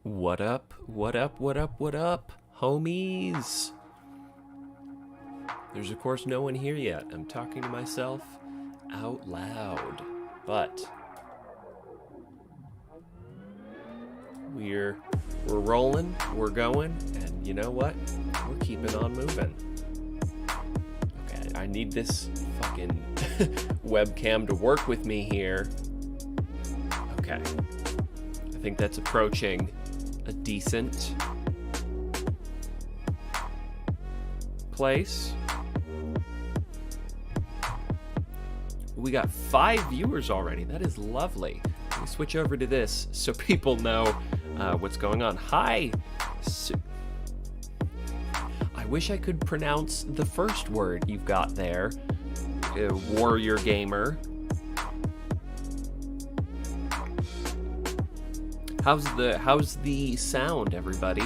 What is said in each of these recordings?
What up? What up? What up? What up, homies? There's of course no one here yet. I'm talking to myself out loud. But we're rolling, we're going, and you know what? We're keeping on moving. Okay, I need this fucking webcam to work with me here. Okay. I think that's approaching a decent place. We got 5 viewers already. That is lovely. Let me switch over to this so people know what's going on. Hi. I wish I could pronounce the first word you've got there. Warrior Gamer. How's the sound, everybody?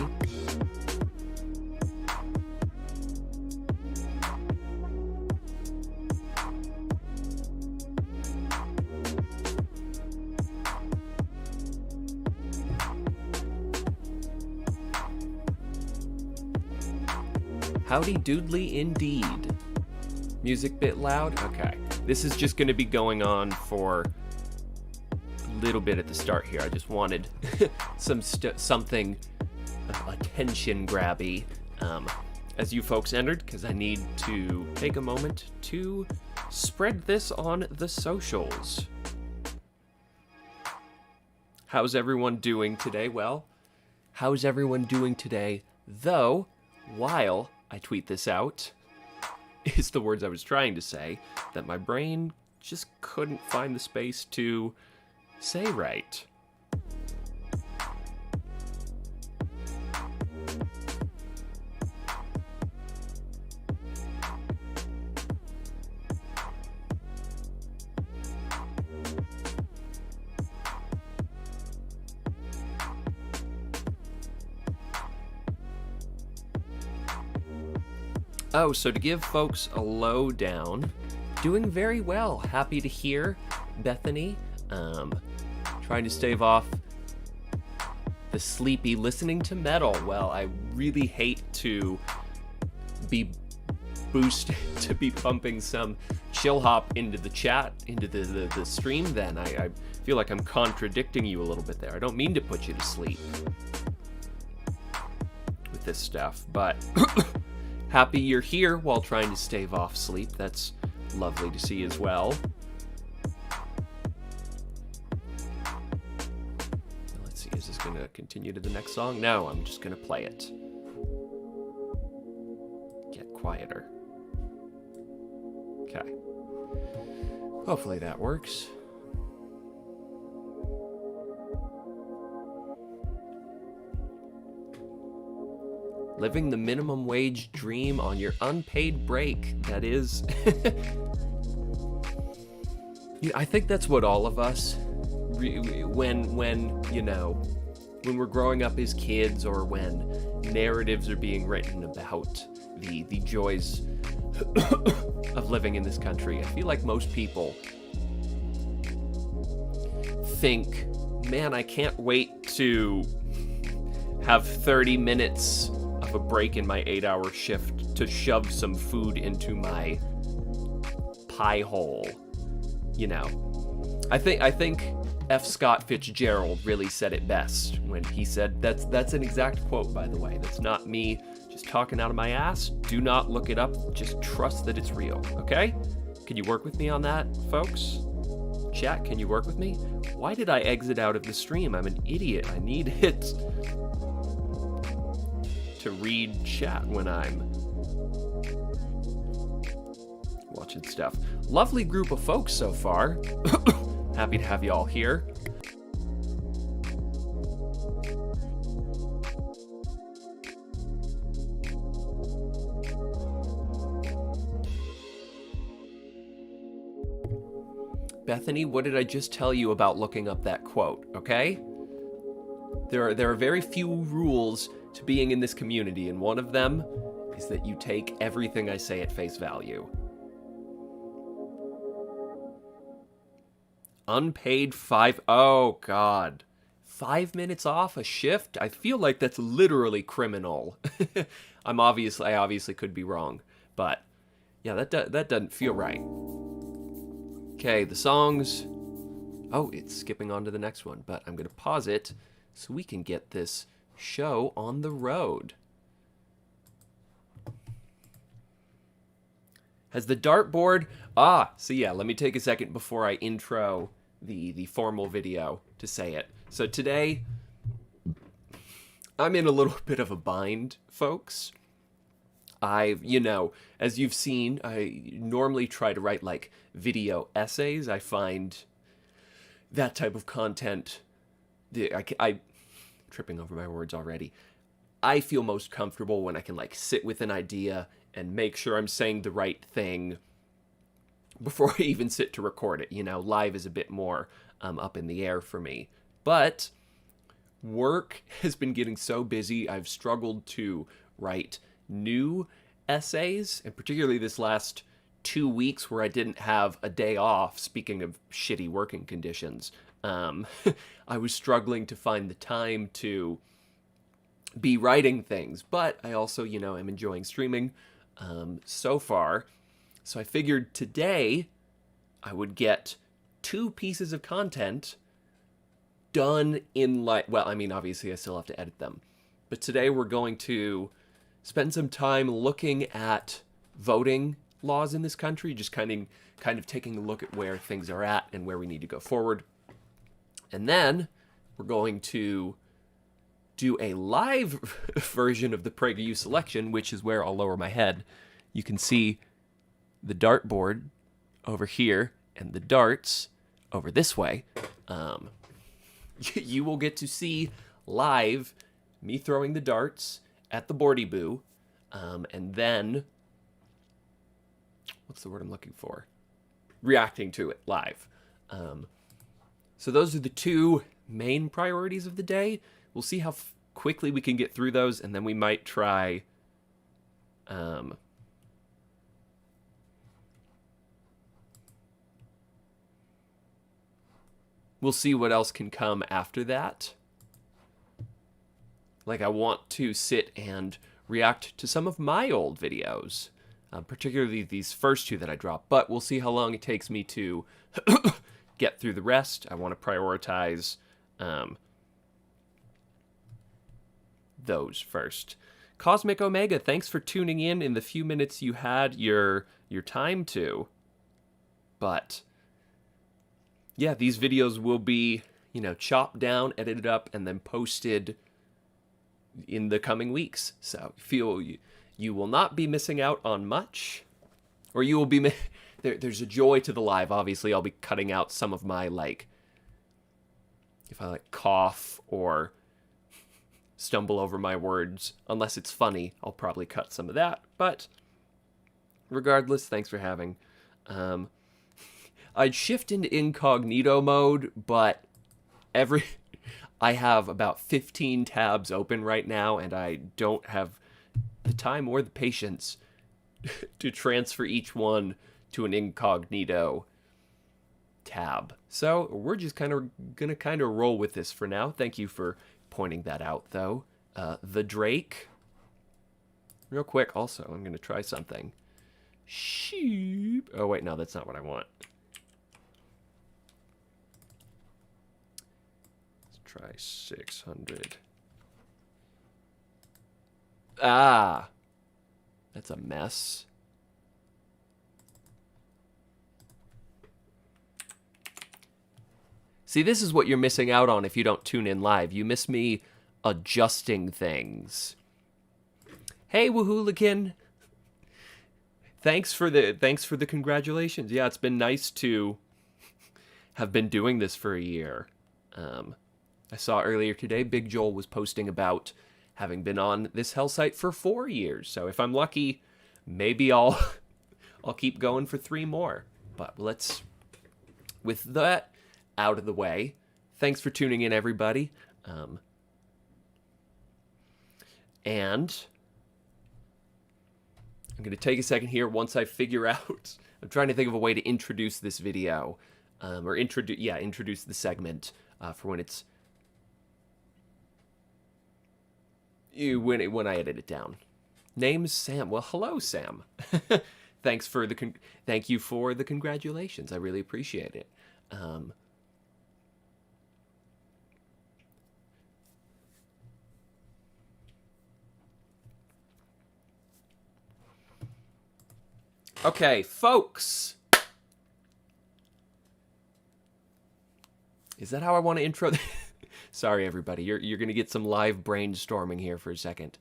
Howdy doodly indeed. Music bit loud? Okay. This is just going to be going on for a little bit at the start here. I just wanted something attention grabby as you folks entered, because I need to take a moment to spread this on the socials. How's everyone doing today? Well, how's everyone doing today, though, while I tweet this out, is the words I was trying to say that my brain just couldn't find the space to say right. Oh, so to give folks a lowdown, doing very well. Happy to hear, Bethany. Trying to stave off the sleepy listening to metal. Well, I really hate to be pumping some chill hop into the chat, into the stream then. I feel like I'm contradicting you a little bit there. I don't mean to put you to sleep with this stuff, but happy you're here while trying to stave off sleep. That's lovely to see as well. Let's see, is this going to continue to the next song? No, I'm just going to play it. Get quieter. Okay. Hopefully that works. Living the minimum wage dream on your unpaid break. That is... I think that's what all of us, when we're growing up as kids, or when narratives are being written about the joys of living in this country, I feel like most people think, man, I can't wait to have 30 minutes of a break in my 8-hour shift to shove some food into my pie hole. You know, I think F. Scott Fitzgerald really said it best when he said, that's an exact quote, by the way. That's not me just talking out of my ass. Do not look it up. Just trust that it's real, okay? Can you work with me on that, folks? Chat, can you work with me? Why did I exit out of the stream? I'm an idiot. I need it to read chat when I'm watching stuff. Lovely group of folks so far. Happy to have you all here. Bethany, what did I just tell you about looking up that quote, okay? There are very few rules to being in this community, and one of them is that you take everything I say at face value. Unpaid oh God. 5 minutes off a shift? I feel like that's literally criminal. I obviously could be wrong, but yeah, that doesn't feel right. Okay, the songs. Oh, it's skipping on to the next one, but I'm going to pause it so we can get this show on the road. Has the dartboard... so yeah, let me take a second before I intro the formal video to say it. So today, I'm in a little bit of a bind, folks. As you've seen, I normally try to write, like, video essays. I find that type of content... I'm tripping over my words already. I feel most comfortable when I can, like, sit with an idea and make sure I'm saying the right thing before I even sit to record it. Live is a bit more up in the air for me. But work has been getting so busy, I've struggled to write new essays, and particularly this last 2 weeks where I didn't have a day off, speaking of shitty working conditions. I was struggling to find the time to be writing things, but I also, am enjoying streaming so far. So I figured today I would get 2 pieces of content done in obviously I still have to edit them. But today we're going to spend some time looking at voting laws in this country, just kind of taking a look at where things are at and where we need to go forward. And then we're going to do a live version of the PragerU've selection, which is where I'll lower my head. You can see the dartboard over here and the darts over this way. You will get to see live me throwing the darts at the boardy boo, and then, what's the word I'm looking for? Reacting to it live. So those are the 2 main priorities of the day. We'll see how quickly we can get through those, and then we might try... we'll see what else can come after that. Like, I want to sit and react to some of my old videos, particularly these first 2 that I dropped, but we'll see how long it takes me to get through the rest. I want to prioritize those first. Cosmic Omega, thanks for tuning in the few minutes you had your time to. But yeah, these videos will be, chopped down, edited up, and then posted in the coming weeks. So you will not be missing out on much, or you will be... There's a joy to the live. Obviously, I'll be cutting out some of my, if I, cough or stumble over my words. Unless it's funny, I'll probably cut some of that. But regardless, thanks for having. I'd shift into incognito mode, but I have about 15 tabs open right now, and I don't have the time or the patience to transfer each one to an incognito tab. So we're just gonna roll with this for now. Thank you for pointing that out, though. The Drake. Real quick, also, I'm gonna try something. Sheep. Oh wait, no, that's not what I want. Let's try 600. That's a mess. See, this is what you're missing out on if you don't tune in live. You miss me adjusting things. Hey, Woohooligan. Thanks for the congratulations. Yeah, it's been nice to have been doing this for a year. I saw earlier today Big Joel was posting about having been on this hell site for 4 years. So if I'm lucky, maybe I'll keep going for 3 more. But with that out of the way, thanks for tuning in, everybody. And I'm going to take a second here once I figure out... I'm trying to think of a way to introduce this video. Introduce the segment for when it's when I edit it down. Name's Sam. Well, hello, Sam. Thank you for the congratulations. I really appreciate it. Okay, folks. Is that how I want to intro? Sorry, everybody. You're going to get some live brainstorming here for a second.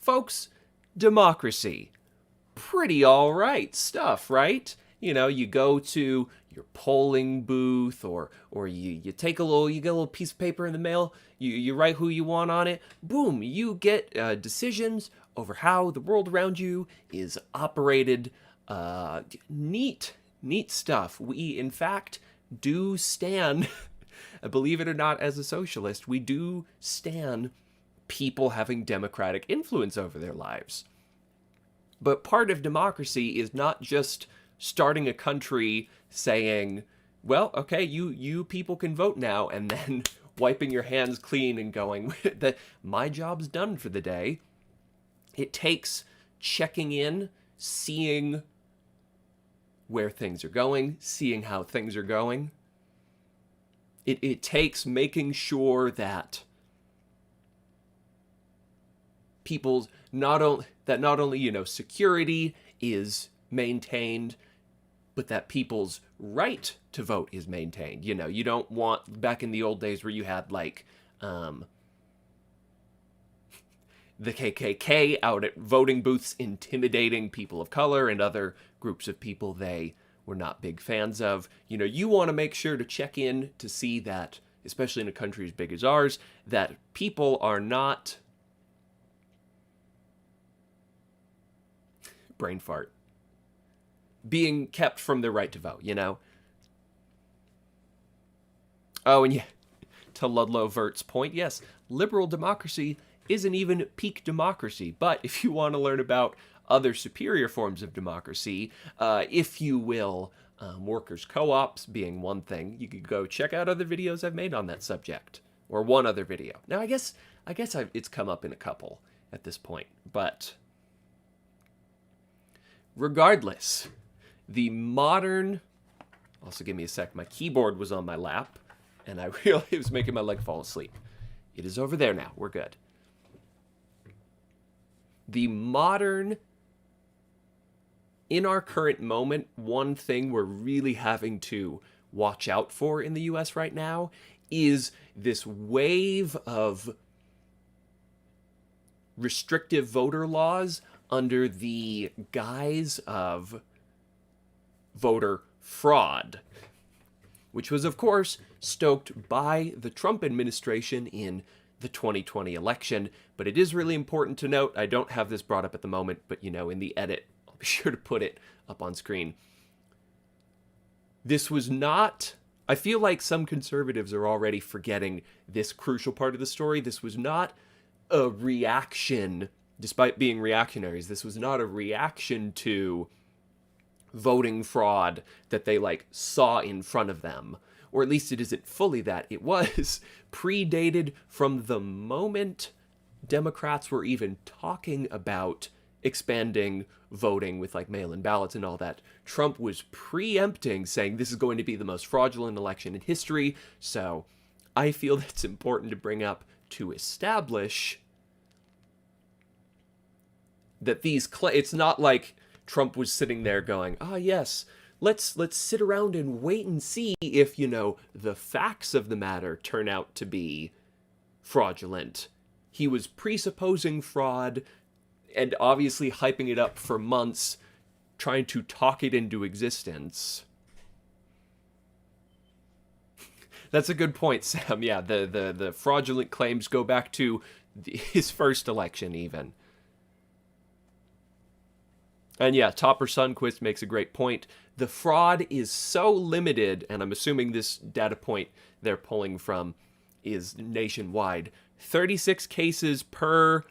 Folks, democracy. Pretty all right stuff, right? You know, you go to your polling booth or you take you get a little piece of paper in the mail, you write who you want on it, boom, you get decisions over how the world around you is operated. Neat stuff. We, in fact, do stand, believe it or not, as a socialist, we do stand people having democratic influence over their lives. But part of democracy is not just starting a country saying, well, okay, you people can vote now, and then wiping your hands clean and going, my job's done for the day. It takes checking in, seeing where things are going, seeing how things are going. It takes making sure that people's not only security is maintained, but that people's right to vote is maintained. You don't want, back in the old days where you had the KKK out at voting booths intimidating people of color and other groups of people they were not big fans of. You want to make sure to check in to see that, especially in a country as big as ours, that people are not... brain fart. Being kept from their right to vote, Oh, and yeah, to Ludlow Vert's point, yes, liberal democracy isn't even peak democracy, but if you want to learn about other superior forms of democracy, if you will, workers' co-ops being one thing, you could go check out other videos I've made on that subject, or one other video. Now, I guess it's come up in a couple at this point, but regardless, the modern... Also, give me a sec. My keyboard was on my lap, and I realized it was making my leg fall asleep. It is over there now. We're good. The modern... In our current moment, one thing we're really having to watch out for in the US right now is this wave of restrictive voter laws under the guise of voter fraud, which was, of course, stoked by the Trump administration in the 2020 election. But it is really important to note, I don't have this brought up at the moment, but in the edit, I'll be sure to put it up on screen. This was not... I feel like some conservatives are already forgetting this crucial part of the story. This was not a reaction, despite being reactionaries, this was not a reaction to voting fraud that they saw in front of them. Or at least it isn't fully that. It was predated from the moment Democrats were even talking about expanding voting with mail-in ballots and all that. Trump was preempting, saying this is going to be the most fraudulent election in history. So I feel that's important to bring up to establish that it's not like Trump was sitting there going, yes, let's sit around and wait and see if, the facts of the matter turn out to be fraudulent. He was presupposing fraud and obviously hyping it up for months, trying to talk it into existence. That's a good point, Sam. Yeah, the fraudulent claims go back to his first election even. And yeah, Topper Sunquist makes a great point. The fraud is so limited, and I'm assuming this data point they're pulling from is nationwide. 36 cases per,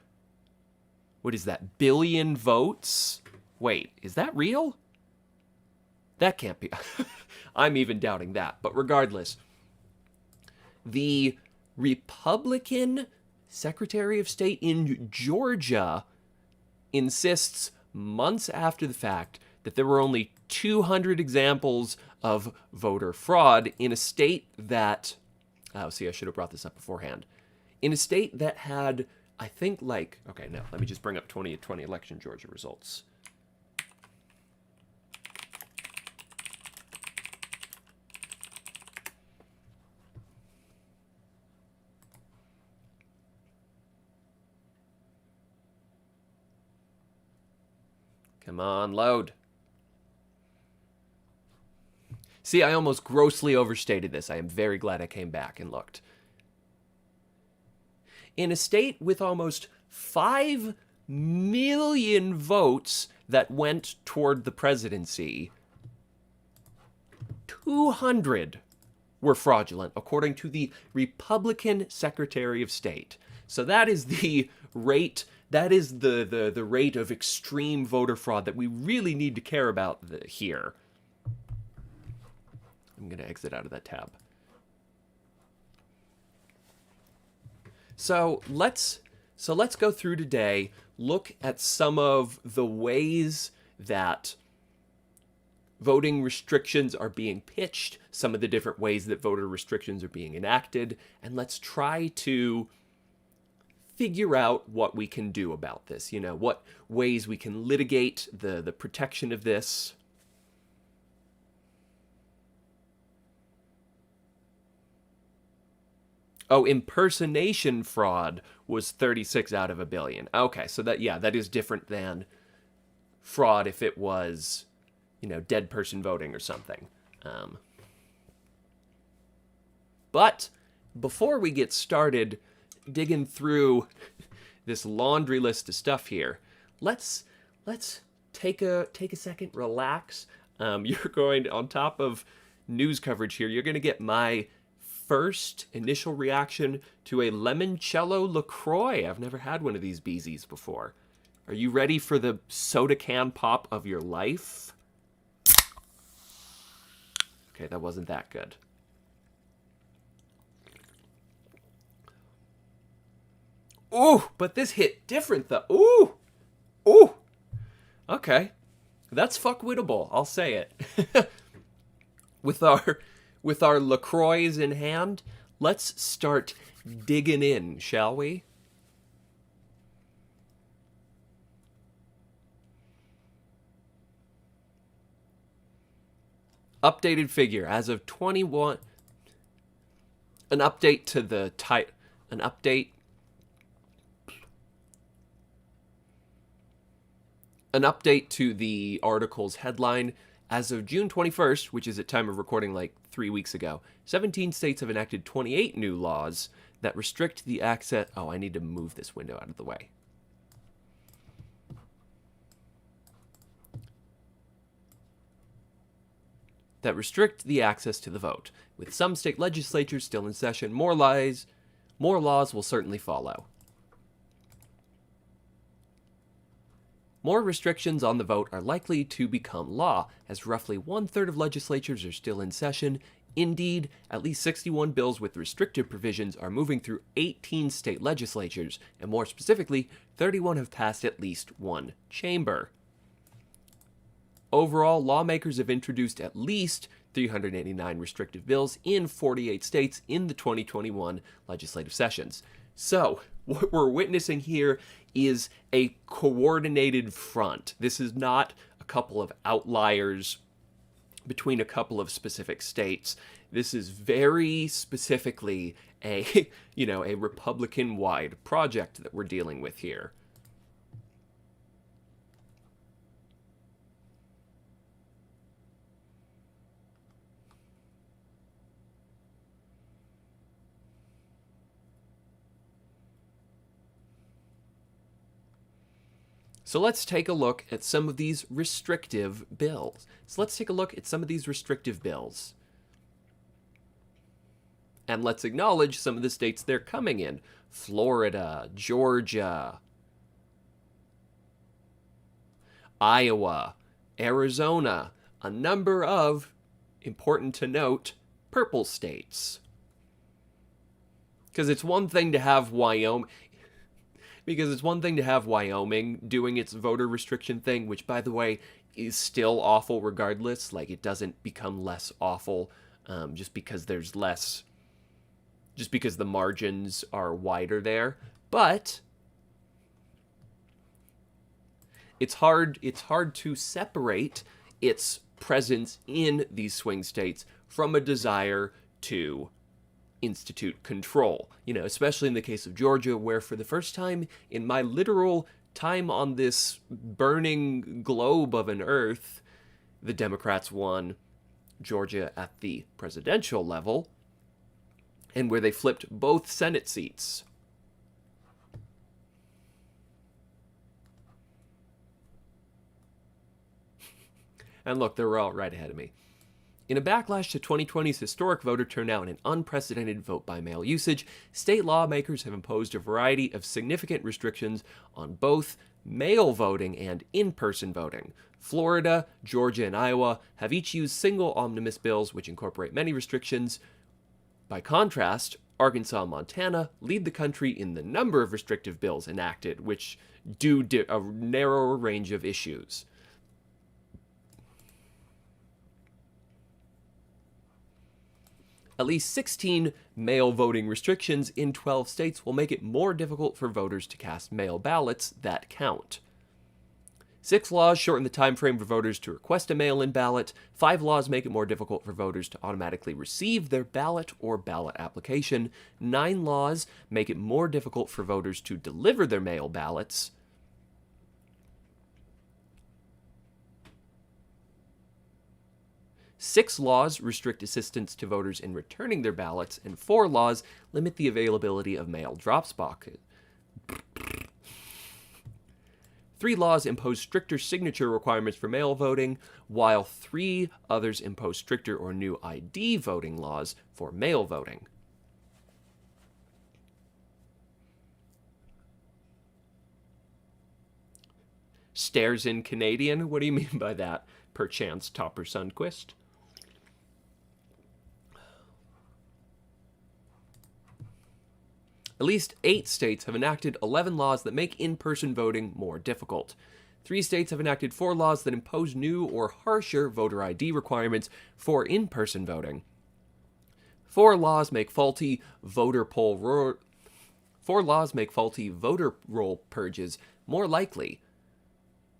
what is that, billion votes? Wait, is that real? That can't be. I'm even doubting that. But regardless, the Republican Secretary of State in Georgia insists months after the fact that there were only 200 examples of voter fraud in a state that, oh, see, I should have brought this up beforehand, in a state that had, I think, like, okay, no, let me just bring up 2020 election Georgia results. Come on, load. See, I almost grossly overstated this. I am very glad I came back and looked. In a state with almost 5 million votes that went toward the presidency, 200 were fraudulent, according to the Republican Secretary of State. So that is the rate. That is the rate of extreme voter fraud that we really need to care about here. I'm going to exit out of that tab. So let's go through today, look at some of the ways that voting restrictions are being pitched, some of the different ways that voter restrictions are being enacted, and let's try to figure out what we can do about this. You know, what ways we can litigate the protection of this. Oh, impersonation fraud was 36 out of a billion. Okay, so that is different than fraud if it was, you know, dead person voting or something. But before we get started digging through this laundry list of stuff here, let's take a second, relax. You're going, on top of news coverage here, you're going to get my first initial reaction to a limoncello LaCroix. I've never had one of these beezies before. Are you ready for the soda can pop of your life? Okay, that wasn't that good. Ooh, but this hit different though. Ooh, ooh. Okay, that's fuckwittable. I'll say it. With our LaCroix in hand, let's start digging in, shall we? Updated figure as of 21. An update to the type. An update. An update to the article's headline. As of June 21st, which is at time of recording like 3 weeks ago, 17 states have enacted 28 new laws that restrict the access... Oh, I need to move this window out of the way. That restrict the access to the vote. With some state legislatures still in session, more laws will certainly follow. More restrictions on the vote are likely to become law, as roughly 1/3 of legislatures are still in session. Indeed, at least 61 bills with restrictive provisions are moving through 18 state legislatures, and more specifically, 31 have passed at least one chamber. Overall, lawmakers have introduced at least 389 restrictive bills in 48 states in the 2021 legislative sessions. So, what we're witnessing here is a coordinated front. This is not a couple of outliers between a couple of specific states. This is very specifically a, a Republican-wide project that we're dealing with here. So let's take a look at some of these restrictive bills. And let's acknowledge some of the states they're coming in. Florida, Georgia, Iowa, Arizona, a number of, important to note, purple states. Because it's one thing to have Wyoming. Because it's one thing to have Wyoming doing its voter restriction thing, which, by the way, is still awful regardless. Like, it doesn't become less awful just because there's less. Just because the margins are wider there. But it's hard to separate its presence in these swing states from a desire to institute control. Especially in the case of Georgia, where for the first time in my literal time on this burning globe of an earth, the Democrats won Georgia at the presidential level, and where they flipped both Senate seats. And look, they're all right ahead of me. In a backlash to 2020's historic voter turnout and an unprecedented vote-by-mail usage, state lawmakers have imposed a variety of significant restrictions on both mail voting and in-person voting. Florida, Georgia, and Iowa have each used single omnibus bills which incorporate many restrictions. By contrast, Arkansas and Montana lead the country in the number of restrictive bills enacted, which do a narrower range of issues. At least 16 mail voting restrictions in 12 states will make it more difficult for voters to cast mail ballots that count. 6 laws shorten the time frame for voters to request a mail-in ballot. 5 laws make it more difficult for voters to automatically receive their ballot or ballot application. 9 laws make it more difficult for voters to deliver their mail ballots. 6 laws restrict assistance to voters in returning their ballots, and 4 laws limit the availability of mail drop boxes. 3 laws impose stricter signature requirements for mail voting, while 3 others impose stricter or new ID voting laws for mail voting. Stares in Canadian? What do you mean by that, perchance, Topper Sundquist? At least 8 states have enacted 11 laws that make in-person voting more difficult. 3 states have enacted 4 laws that impose new or harsher voter ID requirements for in-person voting. 4 laws make faulty voter roll purges more likely.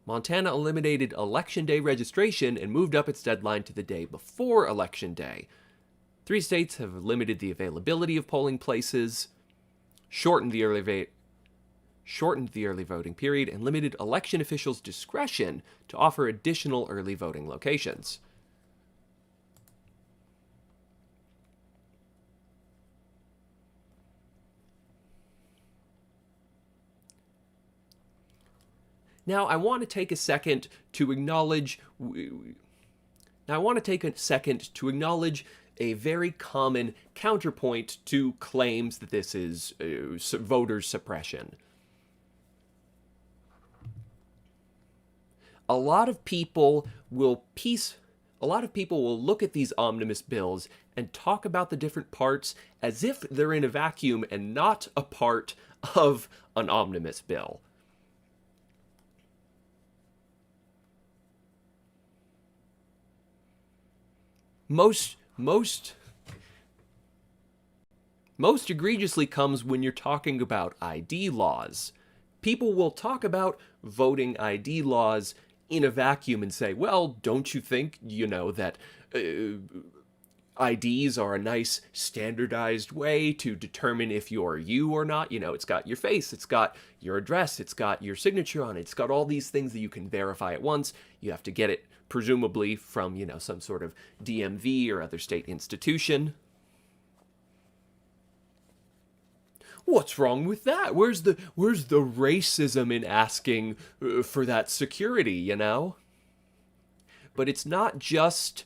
Montana eliminated Election Day registration and moved up its deadline to the day before Election Day. 3 states have limited the availability of polling places, shortened the early voting period, and limited election officials' discretion to offer additional early voting locations. Now, I want to take a second to acknowledge a very common counterpoint to claims that this is voter suppression. A lot of people will look at these omnibus bills and talk about the different parts as if they're in a vacuum and not a part of an omnibus bill. Most egregiously comes when you're talking about ID laws. People will talk about voting ID laws in a vacuum and say, well, don't you think, that IDs are a nice standardized way to determine if you're you or not? It's got your face, it's got your address, it's got your signature on it, it's got all these things that you can verify at once. You have to get it presumably from, some sort of DMV or other state institution. What's wrong with that? Where's the racism in asking for that security, But it's not just...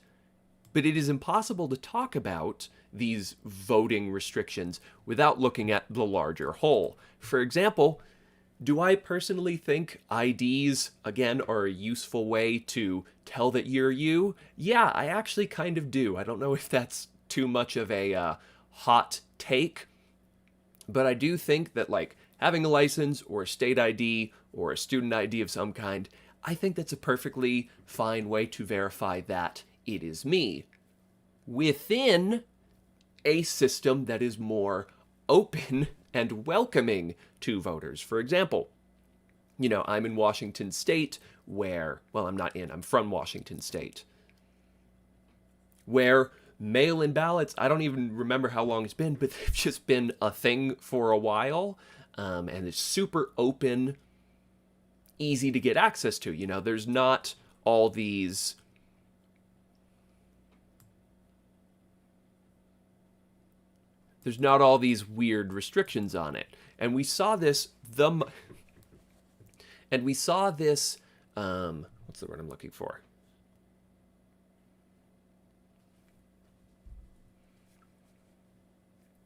But it is impossible to talk about these voting restrictions without looking at the larger whole. For example, do I personally think IDs, again, are a useful way to tell that you're you? Yeah, I actually kind of do. I don't know if that's too much of a hot take, But I do think that, like, having a license or a state ID or a student ID of some kind, I think that's a perfectly fine way to verify that it is me within a system that is more open and welcoming to voters. For example, I'm in Washington State where, well, I'm from Washington State, where mail-in ballots, I don't even remember how long it's been, but they've just been a thing for a while, and it's super open, easy to get access to. There's not all these weird restrictions on it. And we saw this what's the word I'm looking for?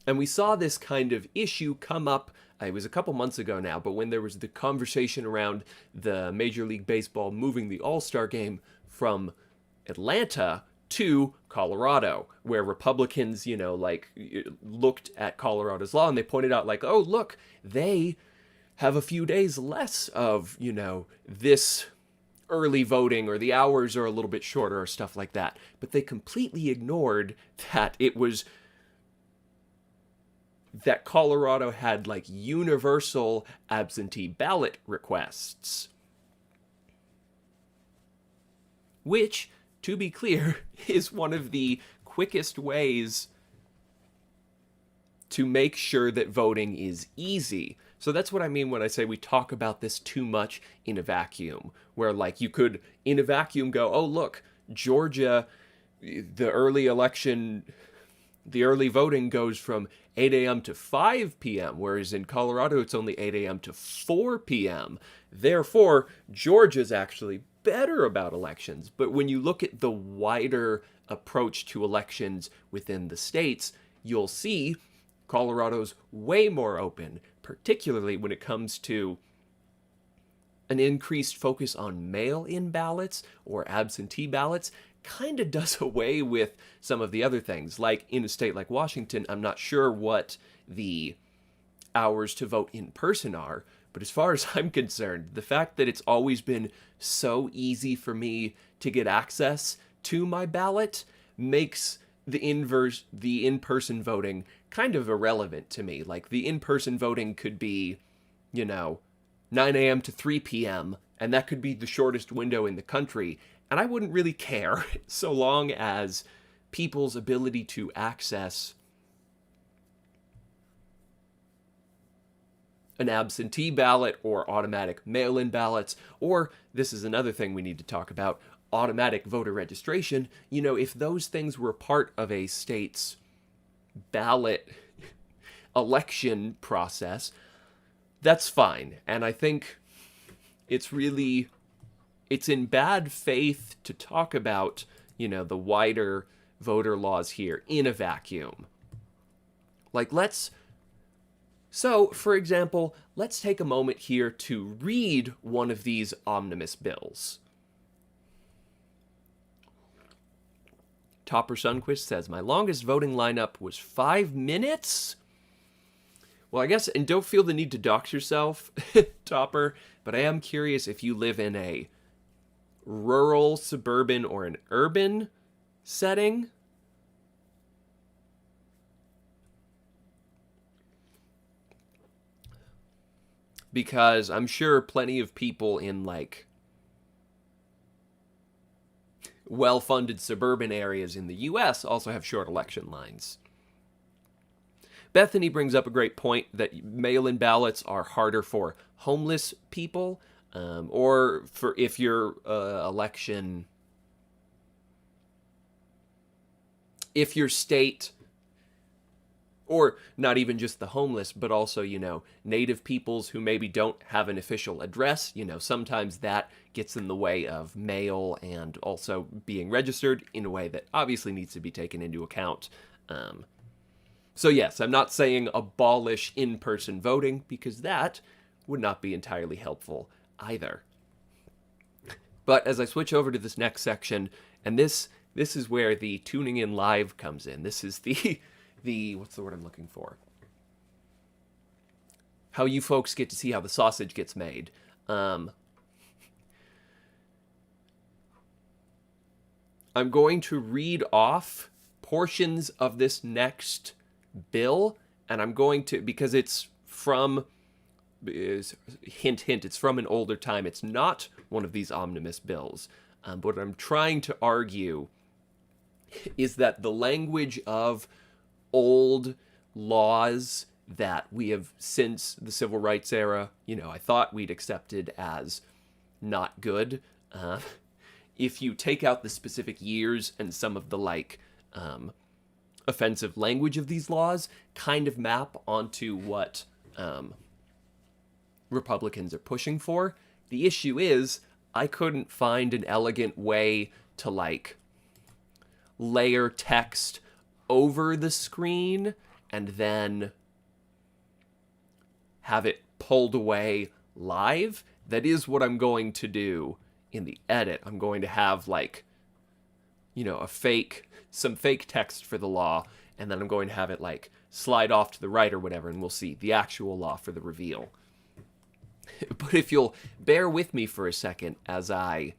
And we saw this kind of issue come up, it was a couple months ago now, but when there was the conversation around the Major League Baseball moving the All-Star game from Atlanta to Colorado, where Republicans, looked at Colorado's law and they pointed out, like, oh, look, they have a few days less of, this early voting, or the hours are a little bit shorter or stuff like that. But they completely ignored that that Colorado had, like, universal absentee ballot requests. Which, to be clear, is one of the quickest ways to make sure that voting is easy. So that's what I mean when I say we talk about this too much in a vacuum, where, like, you could, in a vacuum, go, oh, look, Georgia, the early voting goes from 8 a.m. to 5 p.m., whereas in Colorado it's only 8 a.m. to 4 p.m. Therefore, Georgia's actually better about elections. But when you look at the wider approach to elections within the states, you'll see Colorado's way more open, particularly when it comes to an increased focus on mail-in ballots or absentee ballots. Kind of does away with some of the other things. Like in a state like Washington, I'm not sure what the hours to vote in person are, but as far as I'm concerned, the fact that it's always been so easy for me to get access to my ballot makes the in-person voting kind of irrelevant to me. Like, the in-person voting could be, 9 a.m. to 3 p.m., and that could be the shortest window in the country, and I wouldn't really care, so long as people's ability to access an absentee ballot or automatic mail-in ballots, or, this is another thing we need to talk about, automatic voter registration, if those things were part of a state's ballot election process, that's fine. And I think it's in bad faith to talk about, the wider voter laws here in a vacuum. Like, for example, let's take a moment here to read one of these omnibus bills. Topper Sunquist says, my longest voting lineup was 5 minutes? Well, I guess, and don't feel the need to dox yourself, Topper, but I am curious if you live in a rural, suburban, or an urban setting. Because I'm sure plenty of people in, like, well-funded suburban areas in the U.S. also have short election lines. Bethany brings up a great point that mail-in ballots are harder for homeless people, or for if your state, or not even just the homeless, but also, native peoples who maybe don't have an official address, sometimes that gets in the way of mail and also being registered in a way that obviously needs to be taken into account. So yes, I'm not saying abolish in-person voting, because that would not be entirely helpful either. But as I switch over to this next section, and this is where the tuning in live comes in. This is the what's the word I'm looking for? how you folks get to see how the sausage gets made. I'm going to read off portions of this next bill, and I'm going to, because it's from, hint, hint, it's from an older time. It's not one of these omnibus bills. But what I'm trying to argue is that the language of old laws that we have since the civil rights era, I thought we'd accepted as not good. If you take out the specific years and some of the offensive language of these laws, kind of map onto what Republicans are pushing for. The issue is I couldn't find an elegant way to layer text over the screen and then have it pulled away live. That is what I'm going to do in the edit. I'm going to have some fake text for the law, and then I'm going to have it slide off to the right or whatever, and we'll see the actual law for the reveal. But if you'll bear with me for a second as I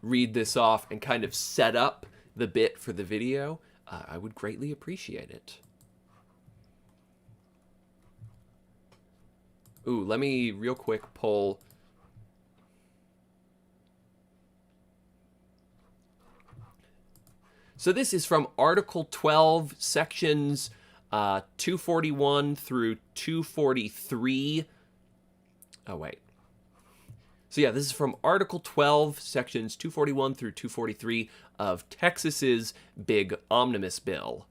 read this off and kind of set up the bit for the video, I would greatly appreciate it. Ooh, let me real quick pull. So this is from Article 12, sections 241 through 243. Oh, wait. So yeah, this is from Article 12, sections 241 through 243 of Texas's big omnibus bill.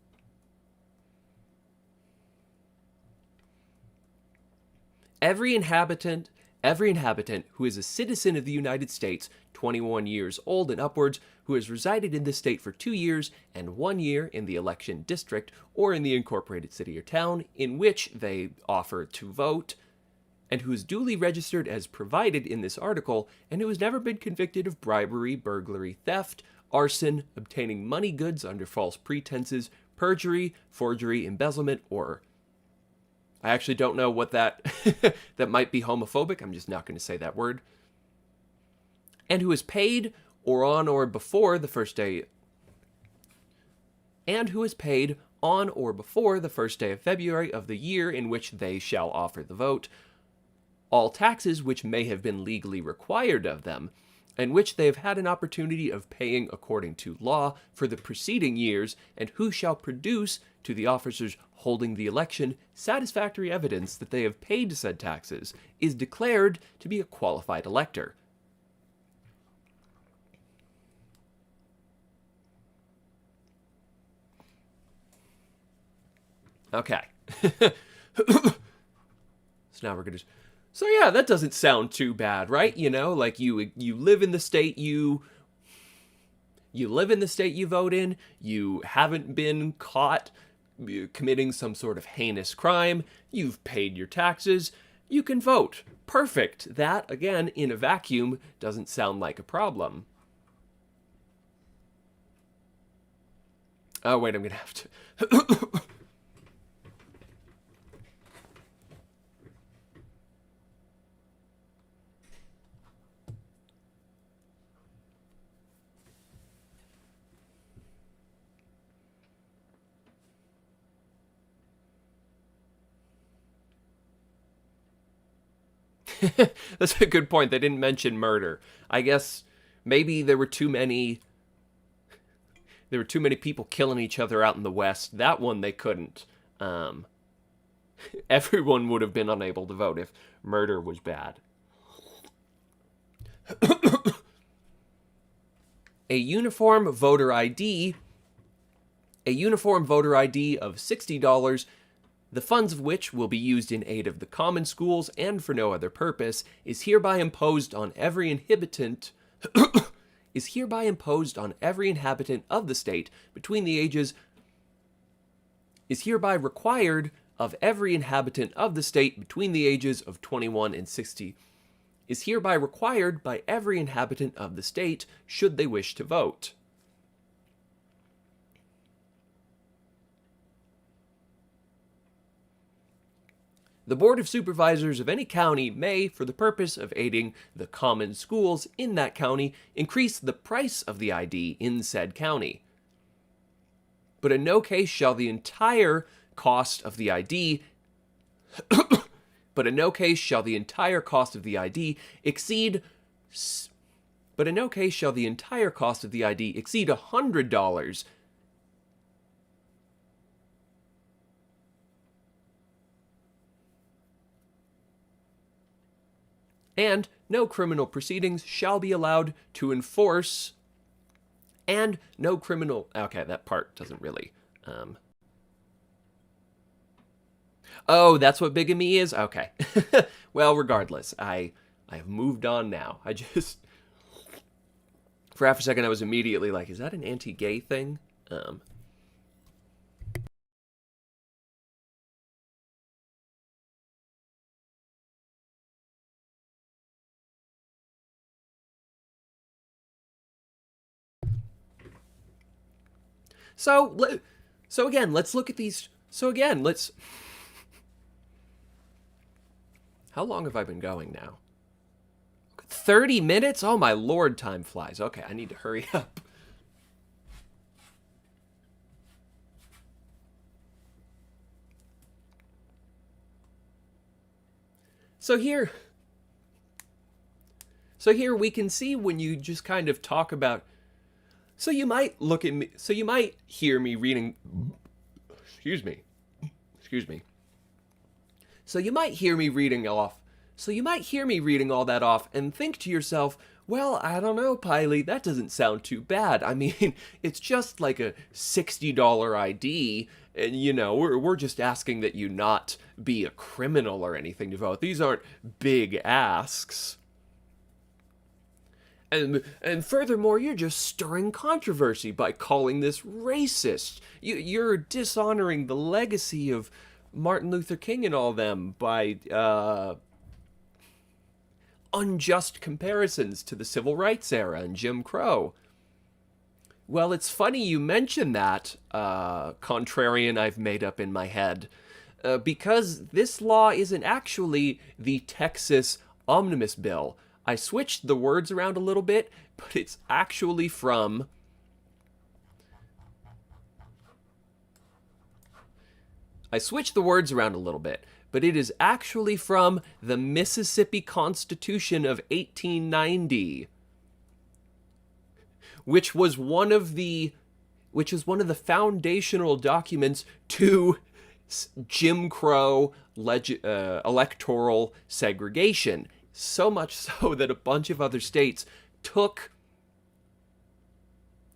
Every inhabitant who is a citizen of the United States, 21 years old and upwards, who has resided in this state for 2 years and 1 year in the election district or in the incorporated city or town in which they offer to vote, and who is duly registered as provided in this article, and who has never been convicted of bribery, burglary, theft, arson, obtaining money goods under false pretenses, perjury, forgery, embezzlement, or... I actually don't know what that... that might be homophobic. I'm just not going to say that word. And who is paid or on or before the first day... And who is paid on or before the first day of February of the year in which they shall offer the vote, all taxes which may have been legally required of them, and which they have had an opportunity of paying according to law for the preceding years, and who shall produce to the officers holding the election satisfactory evidence that they have paid said taxes, is declared to be a qualified elector. Okay. So now we're going to... So yeah, that doesn't sound too bad, right? You live in the state you live in the state you vote in. You haven't been caught committing some sort of heinous crime. You've paid your taxes. You can vote. Perfect. That, again, in a vacuum, doesn't sound like a problem. Oh, wait, I'm going to have to... That's a good point. They didn't mention murder. I guess maybe there were too many people killing each other out in the West. That one they couldn't. Everyone would have been unable to vote if murder was bad. A uniform voter ID of $60, the funds of which will be used in aid of the common schools and for no other purpose, is hereby imposed on every inhabitant of the state between the ages is hereby required of every inhabitant of the state between the ages of 21 and 60 is hereby required by every inhabitant of the state should they wish to vote. The Board of Supervisors of any county may, for the purpose of aiding the common schools in that county, increase the price of the ID in said county. But in no case shall the entire cost of the ID exceed $100. And no criminal proceedings shall be allowed to enforce. And no criminal. Okay, that part doesn't really. Oh, that's what bigamy is? Okay. Well, regardless, I have moved on now. I just. For half a second, I was immediately like, is that an anti-gay thing? So again, let's look at these. How long have I been going now? 30 minutes? Oh my lord, time flies. Okay, I need to hurry up. So here we can see when you just kind of talk about. So you might hear me reading. Excuse me. So you might hear me reading all that off and think to yourself, well, I don't know, Piley, that doesn't sound too bad. I mean, it's just like a $60 ID, and, you know, we're just asking that you not be a criminal or anything to vote. These aren't big asks. And furthermore, you're just stirring controversy by calling this racist. You're dishonoring the legacy of Martin Luther King and all them by unjust comparisons to the Civil Rights era and Jim Crow. Well, it's funny you mention that, contrarian I've made up in my head, because this law isn't actually the Texas Omnibus Bill. I switched the words around a little bit, but it's actually from... it is actually from the Mississippi Constitution of 1890, which was one of the foundational documents to Jim Crow electoral segregation. So much so that a bunch of other states took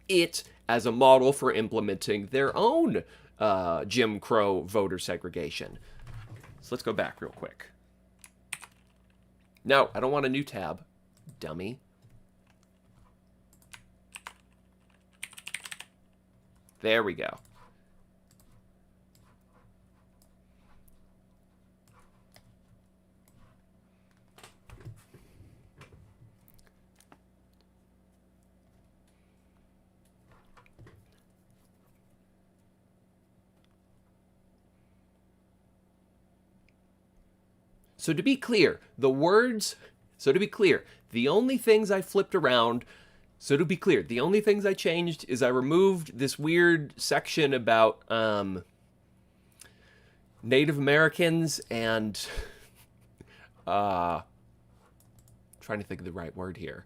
it as a model for implementing their own Jim Crow voter segregation. So let's go back real quick. No, I don't want a new tab, dummy. There we go. So to be clear, the only things I flipped around, the only things I changed is I removed this weird section about Native Americans and trying to think of the right word here.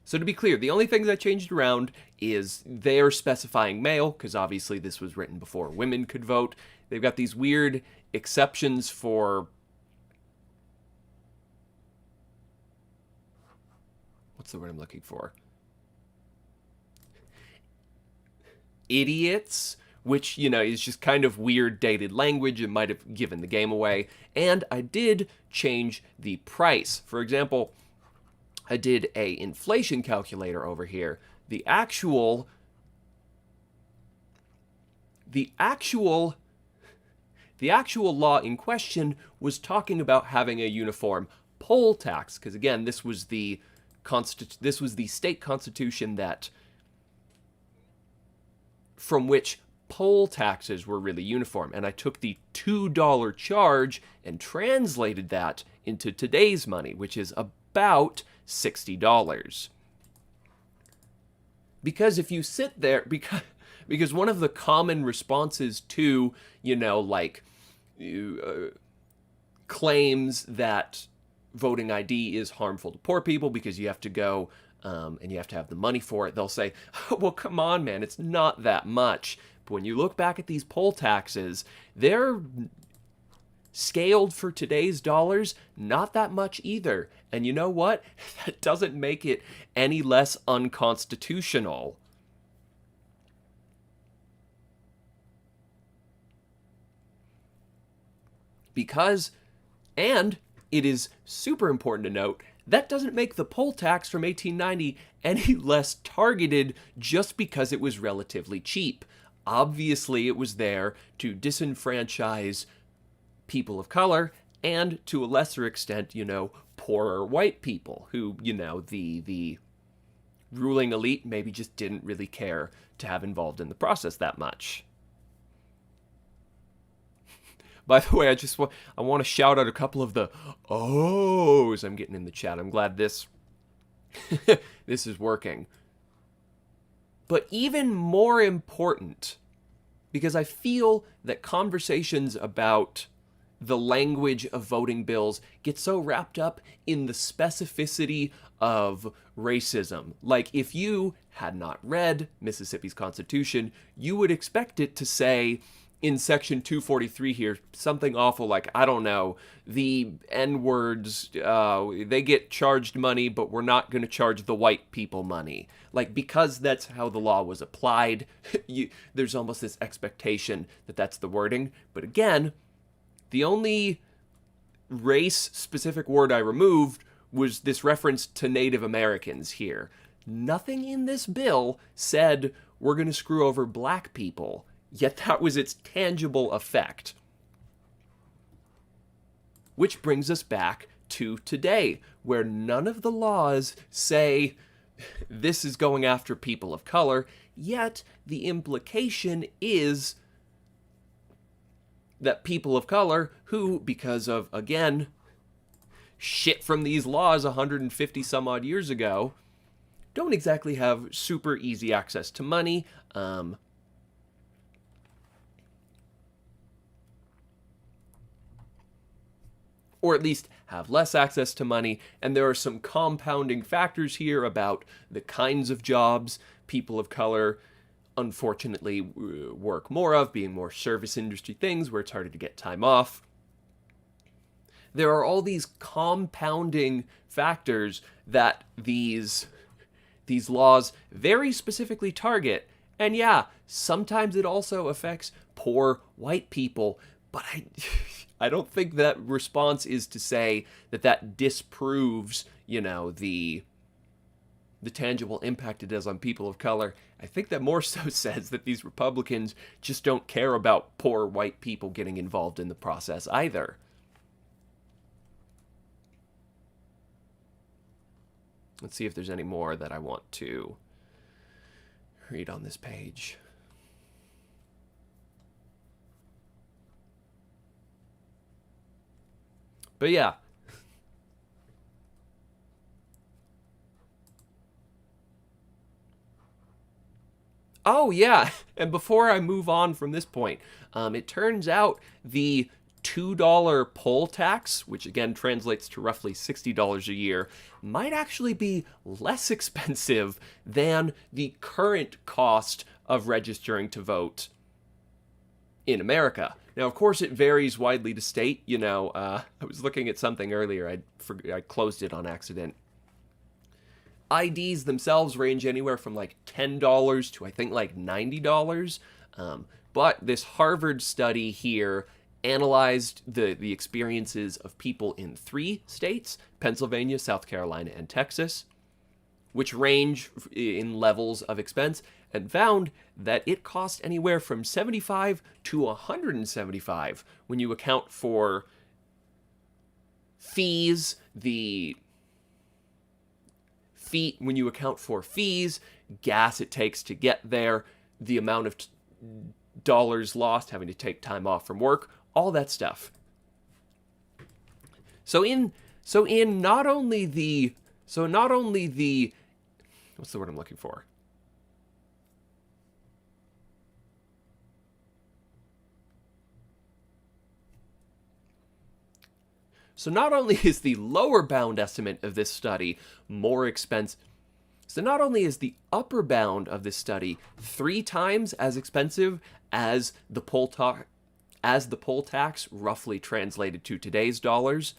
So to be clear, the only things I changed around is they're specifying male, because obviously this was written before women could vote. They've got these weird exceptions for... what's the word I'm looking for? Idiots, which, you know, is just kind of weird dated language. It might have given the game away. And I did change the price. For example, I did a inflation calculator over here. The actual law in question was talking about having a uniform poll tax, because again, this was the state constitution that from which poll taxes were really uniform. And I took the $2 charge and translated that into today's money, which is about $60. Because if you sit there, because one of the common responses to, claims that voting ID is harmful to poor people because you have to go and you have to have the money for it, they'll say, oh, well, come on, man, it's not that much. But when you look back at these poll taxes, they're scaled for today's dollars, not that much either. And you know what? That doesn't make it any less unconstitutional. Because, and it is super important to note, that doesn't make the poll tax from 1890 any less targeted just because it was relatively cheap. Obviously, it was there to disenfranchise people of color and, to a lesser extent, poorer white people who, the ruling elite maybe just didn't really care to have involved in the process that much. By the way, I want to shout out a couple of the ohs I'm getting in the chat. I'm glad this this is working. But even more important, because I feel that conversations about the language of voting bills get so wrapped up in the specificity of racism. Like, if you had not read Mississippi's Constitution, you would expect it to say, in section 243 here, something awful like, I don't know, the N-words, they get charged money, but we're not going to charge the white people money. Like, because that's how the law was applied, there's almost this expectation that that's the wording. But again, the only race-specific word I removed was this reference to Native Americans here. Nothing in this bill said we're going to screw over black people. Yet that was its tangible effect. Which brings us back to today, where none of the laws say this is going after people of color, yet the implication is that people of color who, because of, again, shit from these laws 150 some odd years ago, don't exactly have super easy access to money, or at least have less access to money, and there are some compounding factors here about the kinds of jobs people of color unfortunately work more of, being more service industry things where it's harder to get time off. There are all these compounding factors that these laws very specifically target, and yeah, sometimes it also affects poor white people, but I don't think that response is to say that disproves, the tangible impact it has on people of color. I think that more so says that these Republicans just don't care about poor white people getting involved in the process either. Let's see if there's any more that I want to read on this page. But yeah. Oh, yeah. And before I move on from this point, it turns out the $2 poll tax, which again translates to roughly $60 a year, might actually be less expensive than the current cost of registering to vote in America. Now, of course, it varies widely to state. I was looking at something earlier. I closed it on accident. IDs themselves range anywhere from like $10 to I think like $90. But this Harvard study here analyzed the experiences of people in 3 states, Pennsylvania, South Carolina, and Texas, which range in levels of expense, and found that it cost anywhere from $75 to $175 when you account for fees, when you account for fees, gas it takes to get there, the amount of dollars lost, having to take time off from work, all that stuff. So not only the what's the word I'm looking for? So not only is the lower bound estimate of this study more expensive, so not only is the upper bound of this study 3 times as expensive as the poll tax, roughly translated to today's dollars,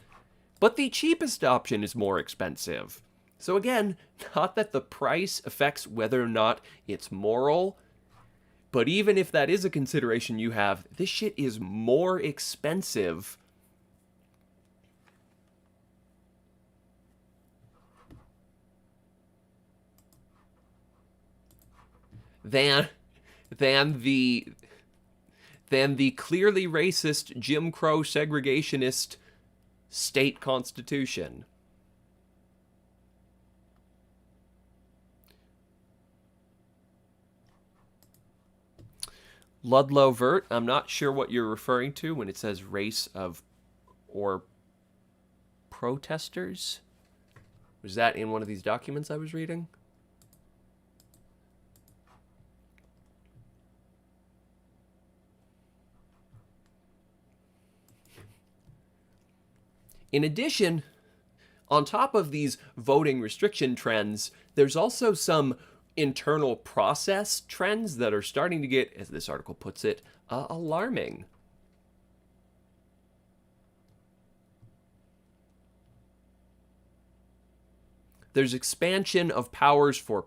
but the cheapest option is more expensive. So again, not that the price affects whether or not it's moral, but even if that is a consideration you have, this shit is more expensive than the clearly racist Jim Crow segregationist state constitution. Ludlow Vert, I'm not sure what you're referring to when it says race of or protesters. Was that in one of these documents I was reading? In addition, on top of these voting restriction trends, there's also some internal process trends that are starting to get, as this article puts it, alarming. There's expansion of powers for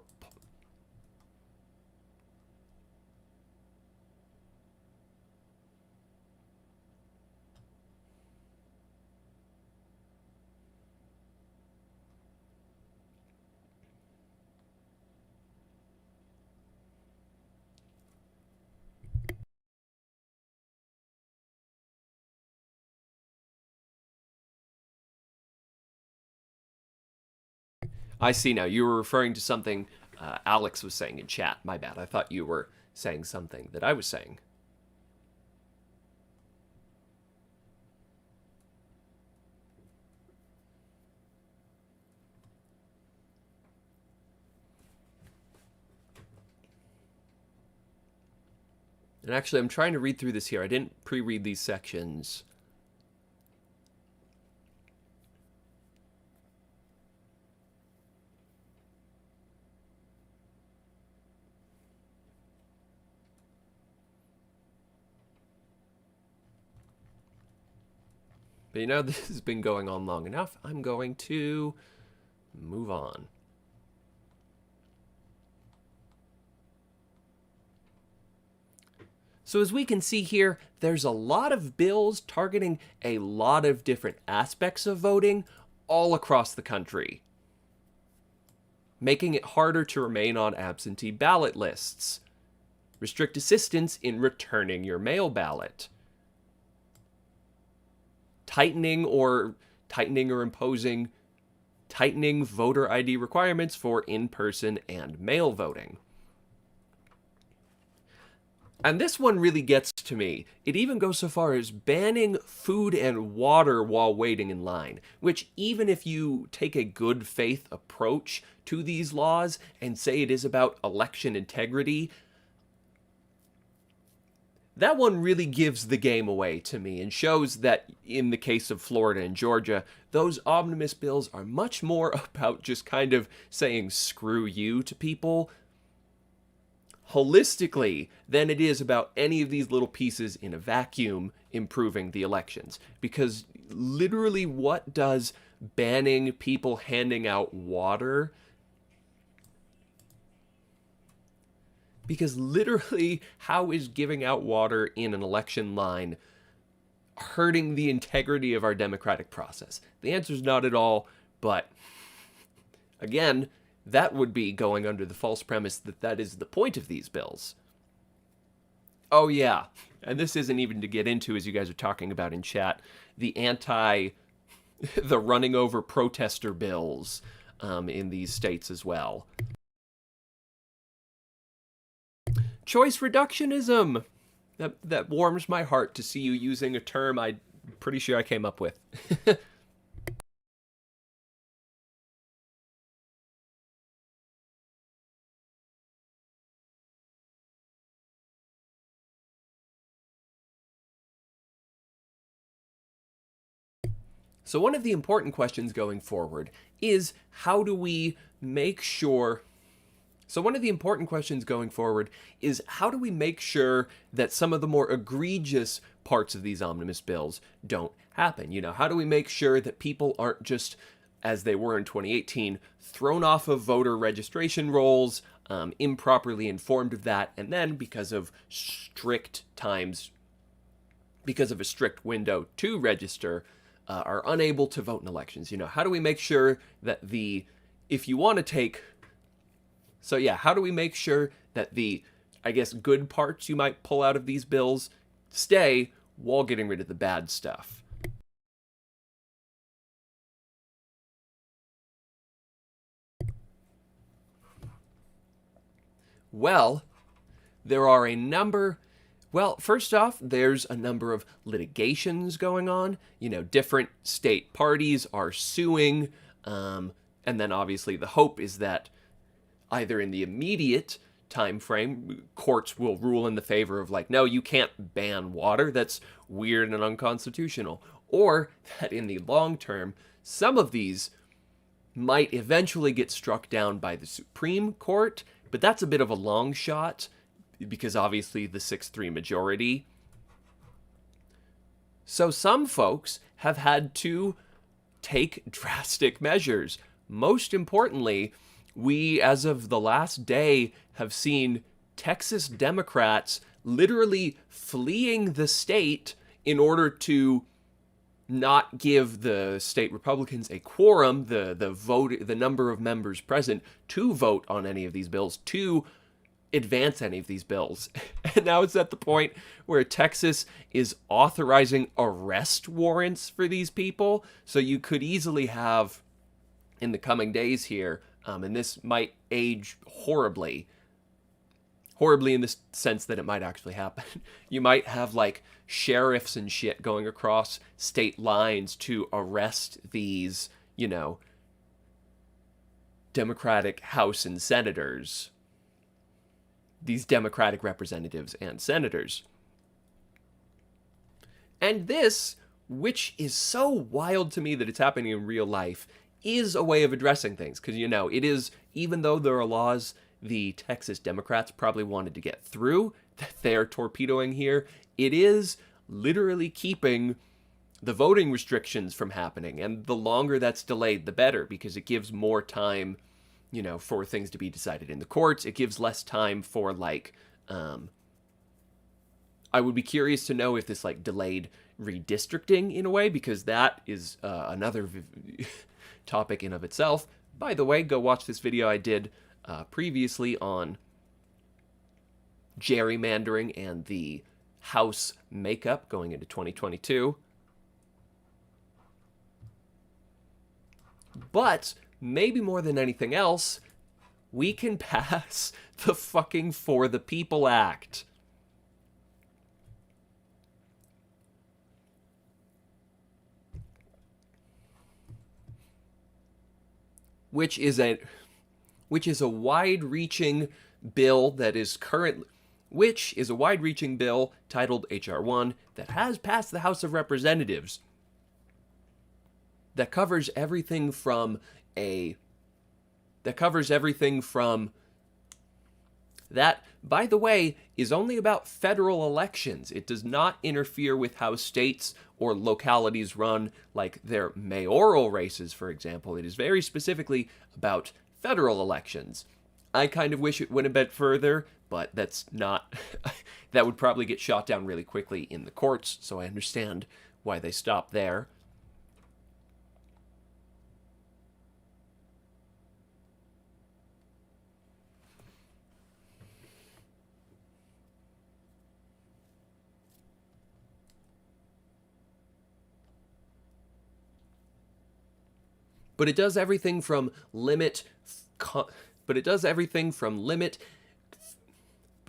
I see now. You were referring to something Alex was saying in chat. My bad. I thought you were saying something that I was saying. And actually, I'm trying to read through this here. I didn't pre-read these sections. But you know, this has been going on long enough. I'm going to move on. So as we can see here, there's a lot of bills targeting a lot of different aspects of voting all across the country, making it harder to remain on absentee ballot lists, restrict assistance in returning your mail ballot, tightening or imposing tightening voter ID requirements for in-person and mail voting. And this one really gets to me. It even goes so far as banning food and water while waiting in line, which even if you take a good faith approach to these laws and say it is about election integrity, that one really gives the game away to me and shows that in the case of Florida and Georgia, those omnibus bills are much more about just kind of saying screw you to people holistically than it is about any of these little pieces in a vacuum improving the elections. Because literally, what does banning people handing out water? Because literally, how is giving out water in an election line hurting the integrity of our democratic process? The answer is not at all, but again, that would be going under the false premise that that is the point of these bills. Oh yeah, and this isn't even to get into, as you guys are talking about in chat, the running over protester bills in these states as well. Choice reductionism. That warms my heart to see you using a term I'm pretty sure I came up with. So one of the important questions going forward is how do we make sure So one of the important questions going forward is how do we make sure that some of the more egregious parts of these omnibus bills don't happen? You know, how do we make sure that people aren't just, as they were in 2018, thrown off of voter registration rolls, improperly informed of that, and then because of a strict window to register, are unable to vote in elections? You know, how do we make sure that if you want to take So yeah, how do we make sure that I guess, good parts you might pull out of these bills stay while getting rid of the bad stuff? Well, there are a number. Well, first off, there's a number of litigations going on. You know, different state parties are suing. And then obviously the hope is that either in the immediate time frame, courts will rule in the favor of like, no, you can't ban water. That's weird and unconstitutional. Or that in the long term, some of these might eventually get struck down by the Supreme Court, but that's a bit of a long shot because obviously the 6-3 majority. So some folks have had to take drastic measures. Most importantly, we, as of the last day, have seen Texas Democrats literally fleeing the state in order to not give the state Republicans a quorum, the number of members present to vote on any of these bills, to advance any of these bills. And now it's at the point where Texas is authorizing arrest warrants for these people. So you could easily have, in the coming days here, and this might age horribly in the sense that it might actually happen. You might have like sheriffs and shit going across state lines to arrest these, you know, Democratic House and senators, these Democratic representatives and senators. And this, which is so wild to me that it's happening in real life, is a way of addressing things. Because, you know, it is, even though there are laws the Texas Democrats probably wanted to get through that they're torpedoing here, it is literally keeping the voting restrictions from happening. And the longer that's delayed, the better, because it gives more time, you know, for things to be decided in the courts. It gives less time for, like, I would be curious to know if this, like, delayed redistricting in a way, because that is another topic in of itself. By the way, go watch this video I did previously on gerrymandering and the House makeup going into 2022. But maybe more than anything else, we can pass the fucking For the People Act. Which is a wide-reaching bill that is a wide-reaching bill titled H.R. 1 that has passed the House of Representatives, that covers everything from that, by the way, is only about federal elections. It does not interfere with how states or localities run, like their mayoral races, for example. It is very specifically about federal elections. I kind of wish it went a bit further, but that's not... that would probably get shot down really quickly in the courts, so I understand why they stopped there. But it does everything from limit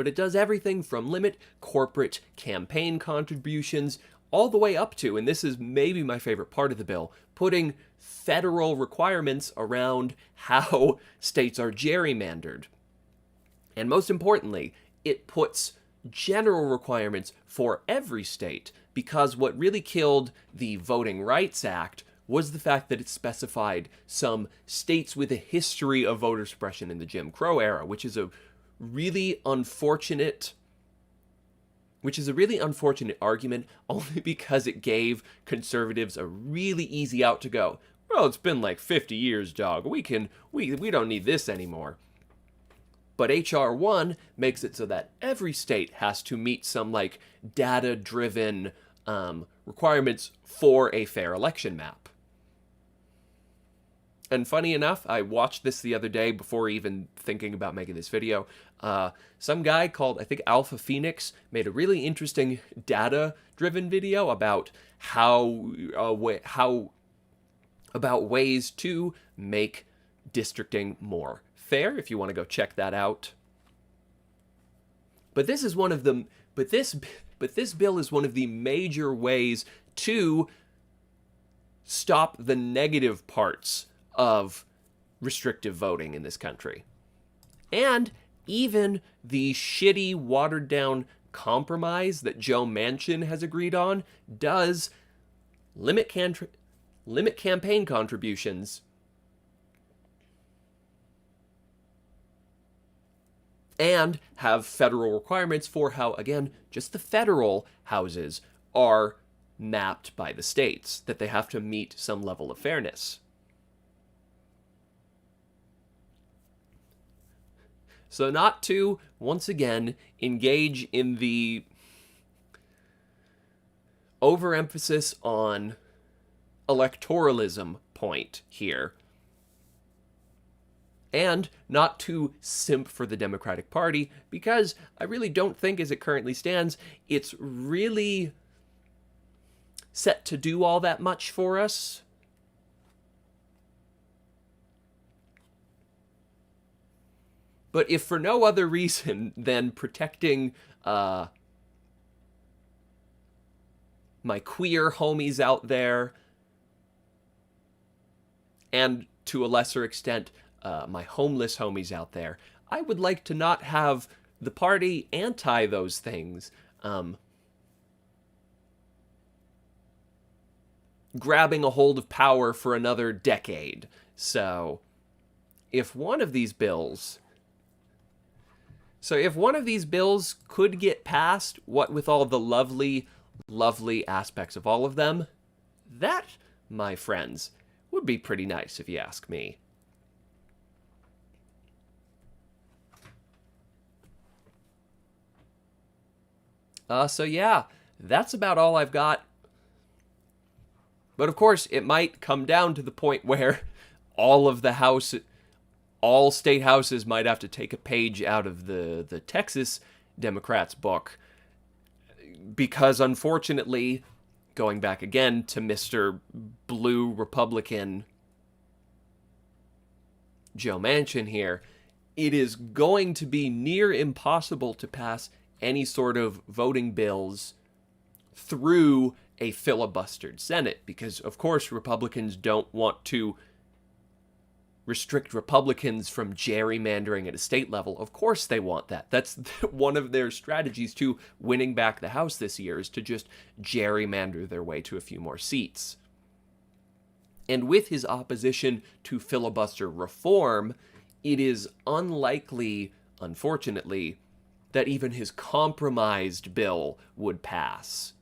but it does everything from limit corporate campaign contributions all the way up to, and this is maybe my favorite part of the bill, putting federal requirements around how states are gerrymandered. And most importantly, it puts general requirements for every state, because what really killed the Voting Rights Act was the fact that it specified some states with a history of voter suppression in the Jim Crow era, which is a really unfortunate argument, only because it gave conservatives a really easy out to go. Well, it's been like 50 years, dog. We don't need this anymore. But H.R. 1 makes it so that every state has to meet some like data-driven requirements for a fair election map. And funny enough, I watched this the other day before even thinking about making this video. Some guy called, I think, Alpha Phoenix made a really interesting data-driven video about about ways to make districting more fair, if you want to go check that out. But this is one of the this bill is one of the major ways to stop the negative parts of restrictive voting in this country. And even the shitty, watered-down compromise that Joe Manchin has agreed on does limit campaign contributions and have federal requirements for how, again, just the federal houses are mapped by the states, that they have to meet some level of fairness. So not to, once again, engage in the overemphasis on electoralism point here, and not to simp for the Democratic Party, because I really don't think, as it currently stands, it's really set to do all that much for us. But if for no other reason than protecting my queer homies out there, and to a lesser extent, my homeless homies out there, I would like to not have the party anti those things grabbing a hold of power for another decade. So if one of these bills could get passed, what with all the lovely, lovely aspects of all of them, that, my friends, would be pretty nice if you ask me. So yeah, that's about all I've got. But of course, it might come down to the point where all state houses might have to take a page out of the Texas Democrats' book, because unfortunately, going back again to Mr. Blue Republican Joe Manchin here, it is going to be near impossible to pass any sort of voting bills through a filibustered Senate, because of course Republicans don't want to restrict Republicans from gerrymandering at a state level. Of course they want that. That's one of their strategies to winning back the House this year, is to just gerrymander their way to a few more seats. And with his opposition to filibuster reform, it is unlikely, unfortunately, that even his compromised bill would pass.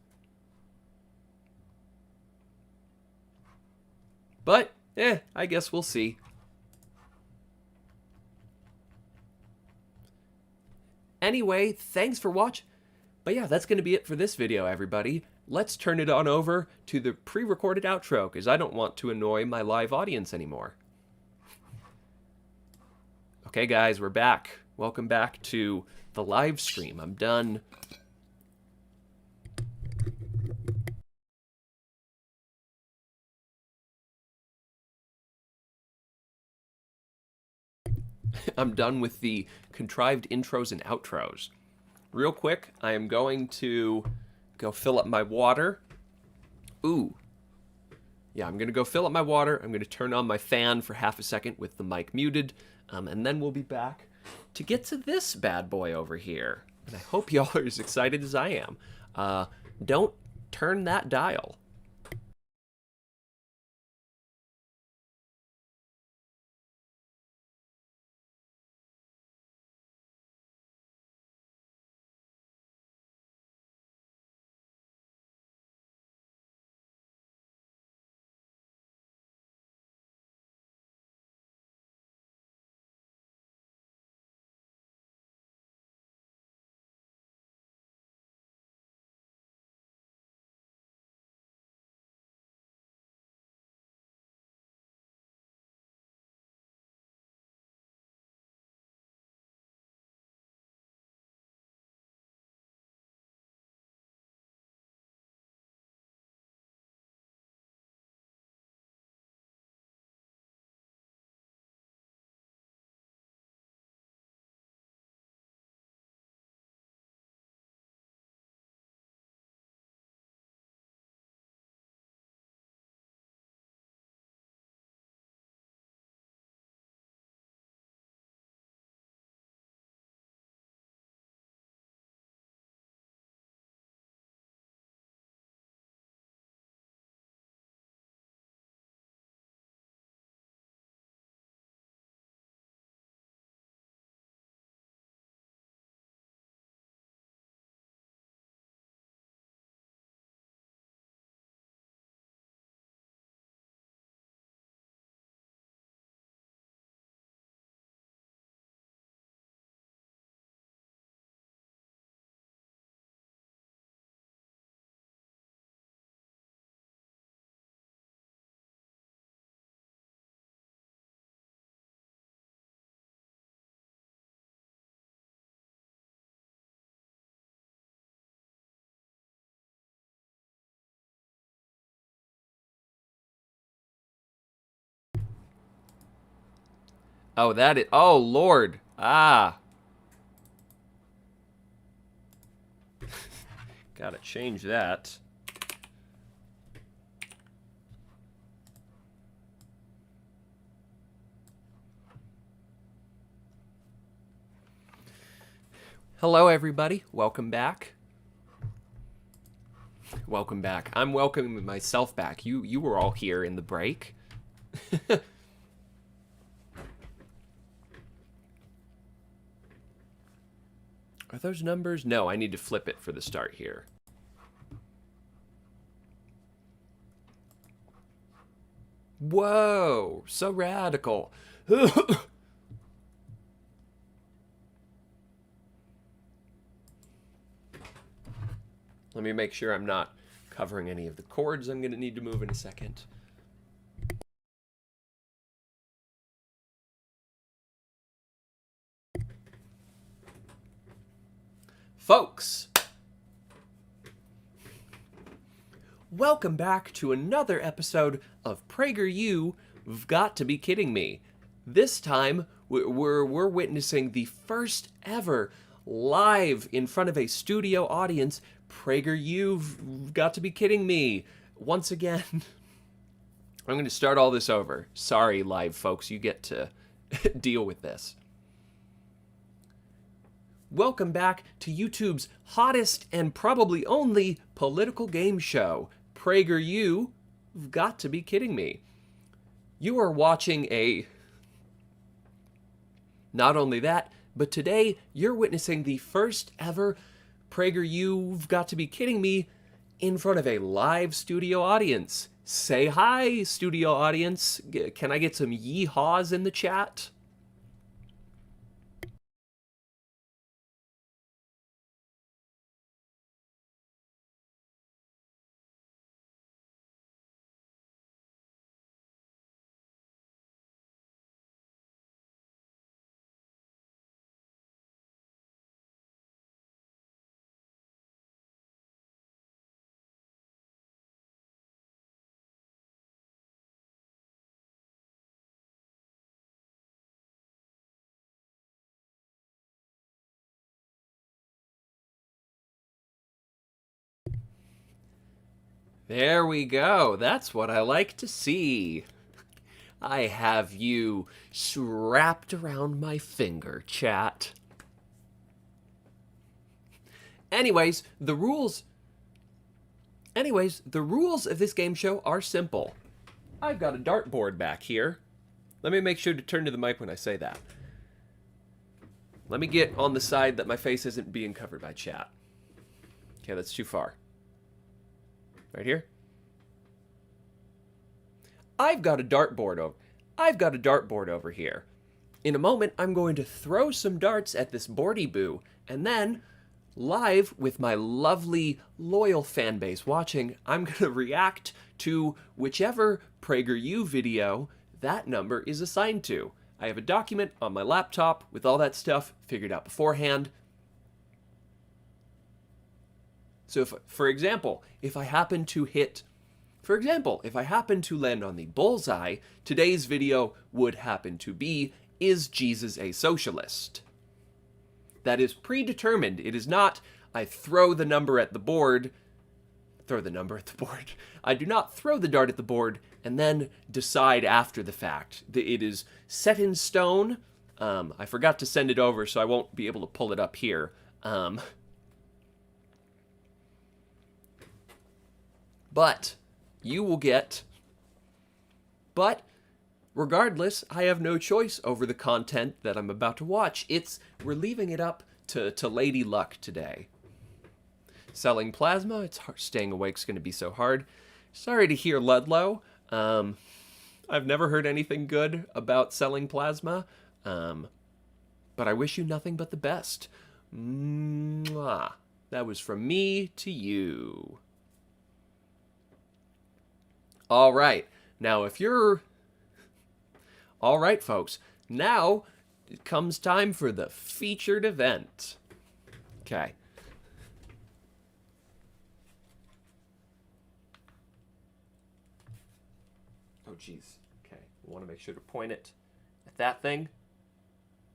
But, I guess we'll see. Anyway, thanks for watching. But yeah, that's going to be it for this video, everybody. Let's turn it on over to the pre-recorded outro, because I don't want to annoy my live audience anymore. Okay, guys, we're back. Welcome back to the live stream. I'm done. I'm done with the contrived intros and outros. real quick, I am going to go fill up my water. Ooh. Yeah, I'm going to go fill up my water. I'm going to turn on my fan for half a second with the mic muted, and then we'll be back to get to this bad boy over here. And I hope y'all are as excited as I am. Don't turn that dial. Oh, that is. Oh, Lord. Ah. Gotta change that. Hello, everybody. Welcome back. Welcome back. I'm welcoming myself back. You were all here in the break. Are those numbers? No, I need to flip it for the start here. Whoa, so radical. Let me make sure I'm not covering any of the cords I'm going to need to move in a second. Folks, welcome back to another episode of PragerU've Got to Be Kidding Me. This time, we're witnessing the first ever live in front of a studio audience. PragerU've Got to Be Kidding Me. Once again, I'm going to start all this over. Sorry, live folks, you get to deal with this. Welcome back to YouTube's hottest and probably only political game show, PragerU've Got to Be Kidding Me. You are watching a... Not only that, but today you're witnessing the first ever PragerU've Got to Be Kidding Me in front of a live studio audience. Say hi, studio audience. Can I get some yee-haws in the chat? There we go. That's what I like to see. I have you wrapped around my finger, chat. Anyways, the rules of this game show are simple. I've got a dartboard back here. Let me make sure to turn to the mic when I say that. Let me get on the side that my face isn't being covered by chat. Okay, that's too far. Right here? I've got a dartboard over here. In a moment, I'm going to throw some darts at this boardy boo, and then, live with my lovely, loyal fan base watching, I'm going to react to whichever PragerU've video that number is assigned to. I have a document on my laptop with all that stuff figured out beforehand. So if, for example, if I happen to land on the bullseye, today's video would happen to be, is Jesus a socialist? That is predetermined. It is not, I throw the number at the board, I do not throw the dart at the board and then decide after the fact. It is set in stone. I forgot to send it over, so I won't be able to pull it up here. But you will get... But regardless, I have no choice over the content that I'm about to watch. We're leaving it up to Lady Luck today. Selling plasma, staying awake's going to be so hard. Sorry to hear, Ludlow. I've never heard anything good about selling plasma, but I wish you nothing but the best. Mwah. That was from me to you. All right. Now, all right, folks. Now it comes time for the featured event. Okay. Oh, geez. Okay. I want to make sure to point it at that thing.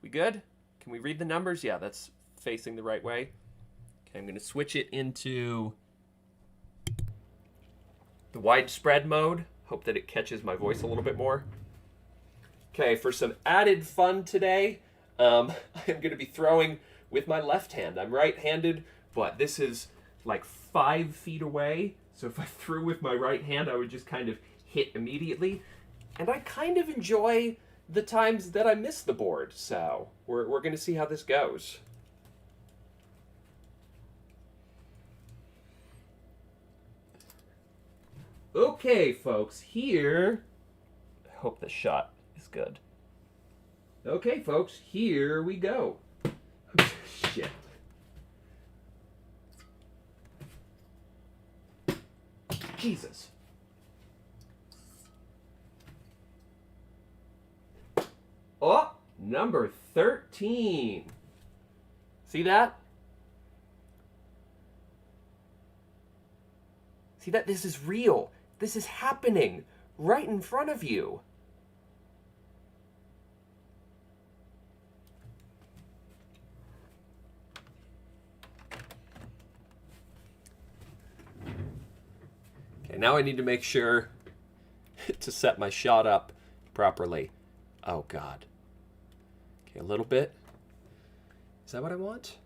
We good? Can we read the numbers? Yeah, that's facing the right way. Okay, I'm going to switch it into the widespread mode. Hope that it catches my voice a little bit more. Okay, for some added fun today, I'm going to be throwing with my left hand. I'm right-handed, but this is like 5 feet away. So if I threw with my right hand, I would just kind of hit immediately. And I kind of enjoy the times that I miss the board. So we're going to see how this goes. Okay, folks, here... I hope the shot is good. Okay, folks, here we go. Shit. Jesus. Oh, number 13. See that? See that? This is real. This is happening right in front of you. Okay, now I need to make sure to set my shot up properly. Oh, God. Okay, a little bit. Is that what I want?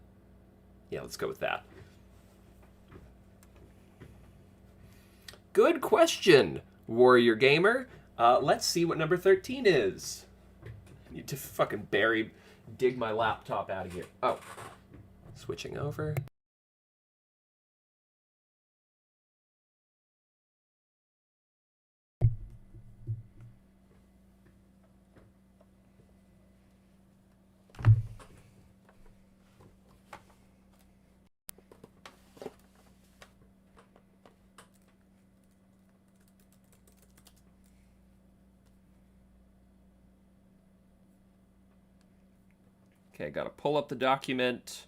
Yeah, let's go with that. Good question, Warrior Gamer. Let's see what number 13 is. I need to fucking dig my laptop out of here. Oh, switching over. Okay, gotta pull up the document.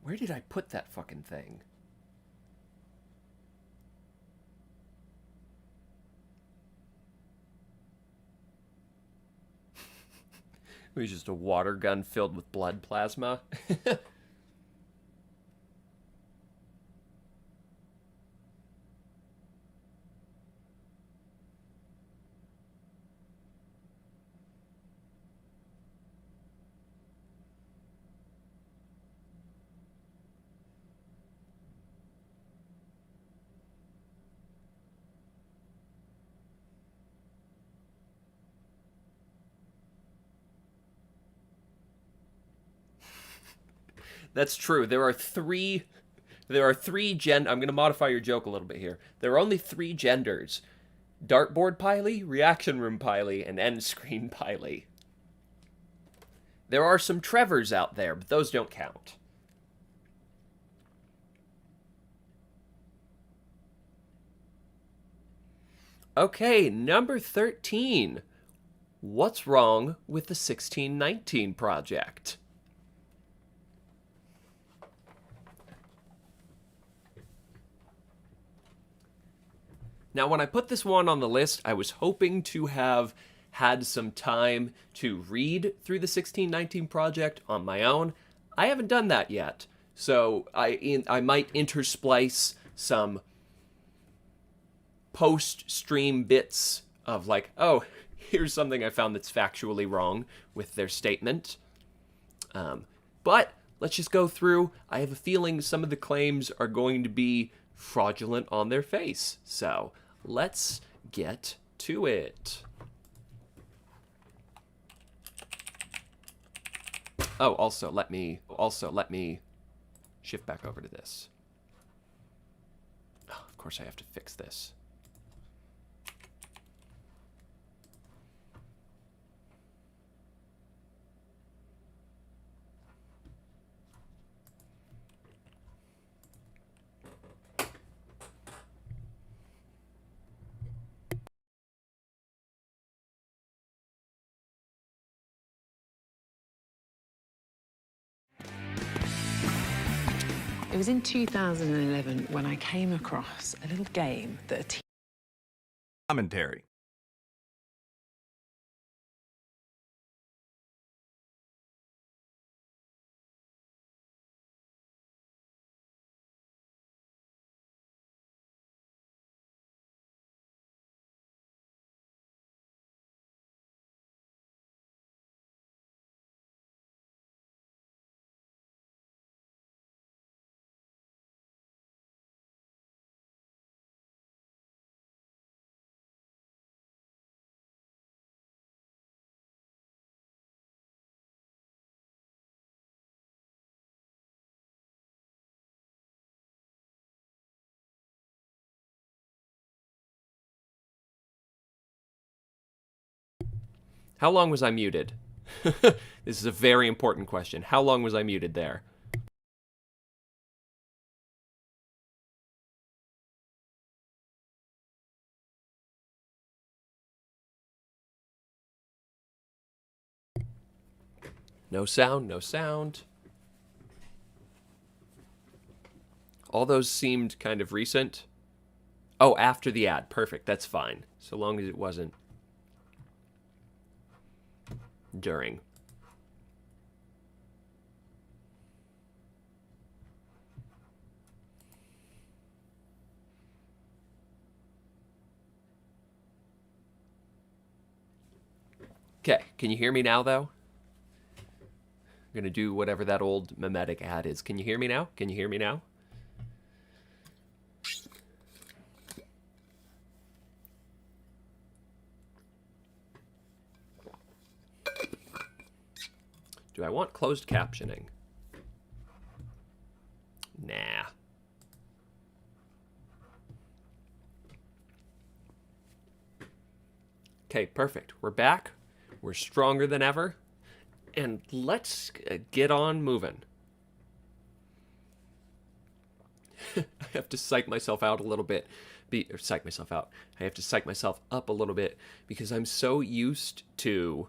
Where did I put that fucking thing? It was just a water gun filled with blood plasma. That's true. There are three I'm going to modify your joke a little bit here. There are only three genders: dartboard piley, reaction room piley, and end screen piley. There are some Trevors out there, but those don't count. Okay, number 13. What's wrong with the 1619 project? Now, when I put this one on the list, I was hoping to have had some time to read through the 1619 project on my own. I haven't done that yet, so I might intersplice some post-stream bits of like, oh, here's something I found that's factually wrong with their statement. But let's just go through. I have a feeling some of the claims are going to be fraudulent on their face, so let's get to it. Oh, also let me shift back over to this. Oh, of course I have to fix this. It was in 2011 when I came across a little game that a team... Commentary. How long was I muted? This is a very important question. How long was I muted there? No sound, no sound. All those seemed kind of recent. Oh, after the ad. Perfect. That's fine. So long as it wasn't during. Okay, can you hear me now, though? I'm going to do whatever that old mimetic ad is. Can you hear me now? Can you hear me now? Do I want closed captioning? Nah. Okay, perfect. We're back. We're stronger than ever. And let's get on moving. I have to psych myself out a little bit. Psych myself out. I have to psych myself up a little bit because I'm so used to...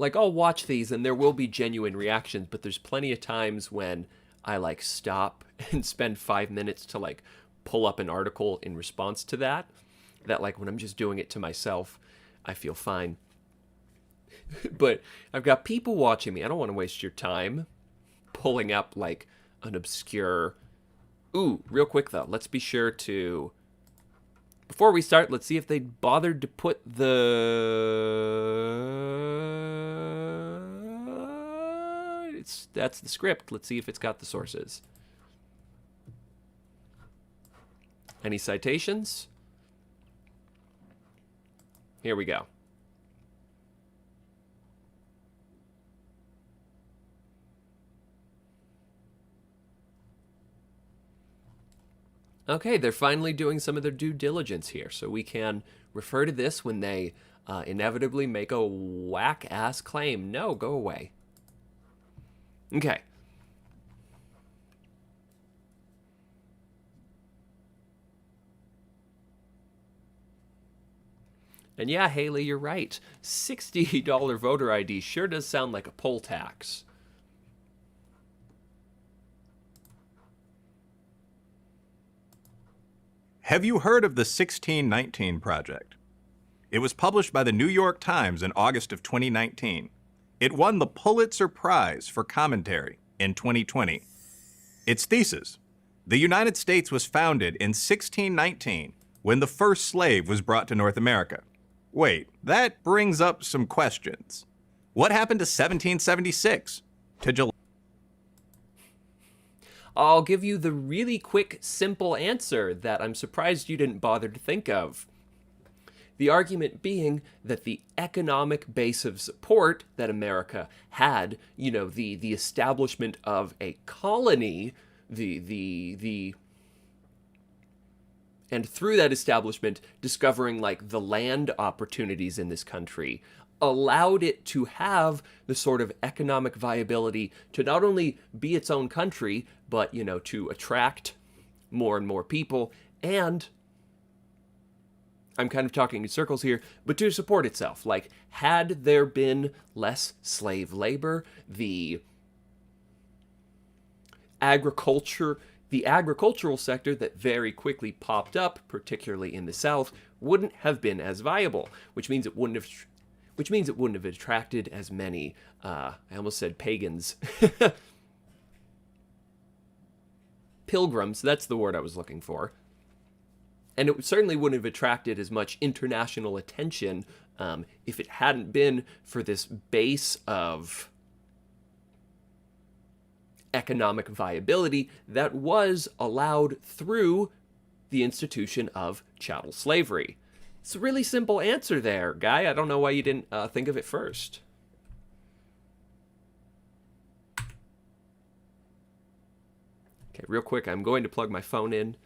Like, I'll watch these and there will be genuine reactions, but there's plenty of times when I, like, stop and spend 5 minutes to, like, pull up an article in response to that, that like when I'm just doing it to myself, I feel fine. But I've got people watching me. I don't want to waste your time pulling up like an obscure... Ooh, real quick though, let's be sure to... Before we start, let's see if they bothered to put the... That's the script. Let's see if it's got the sources. Any citations? Here we go. Okay, they're finally doing some of their due diligence here, so we can refer to this when they inevitably make a whack-ass claim. No, go away. Okay. And yeah, Haley, you're right. $60 voter ID sure does sound like a poll tax. Have you heard of the 1619 Project? It was published by the New York Times in August of 2019. It won the Pulitzer Prize for Commentary in 2020. Its thesis: the United States was founded in 1619 when the first slave was brought to North America. Wait, that brings up some questions. What happened to 1776? To July? I'll give you the really quick, simple answer that I'm surprised you didn't bother to think of. The argument being that the economic base of support that America had, you know, the establishment of a colony, and through that establishment, discovering like the land opportunities in this country, allowed it to have the sort of economic viability to not only be its own country, but, you know, to attract more and more people, and I'm kind of talking in circles here, but to support itself. Like, had there been less slave labor, the agricultural sector that very quickly popped up, particularly in the South, wouldn't have been as viable, which means it wouldn't have attracted as many, I almost said pagans, pilgrims, that's the word I was looking for. And it certainly wouldn't have attracted as much international attention if it hadn't been for this base of economic viability that was allowed through the institution of chattel slavery. It's a really simple answer there, Guy. I don't know why you didn't think of it first. Okay, real quick, I'm going to plug my phone in.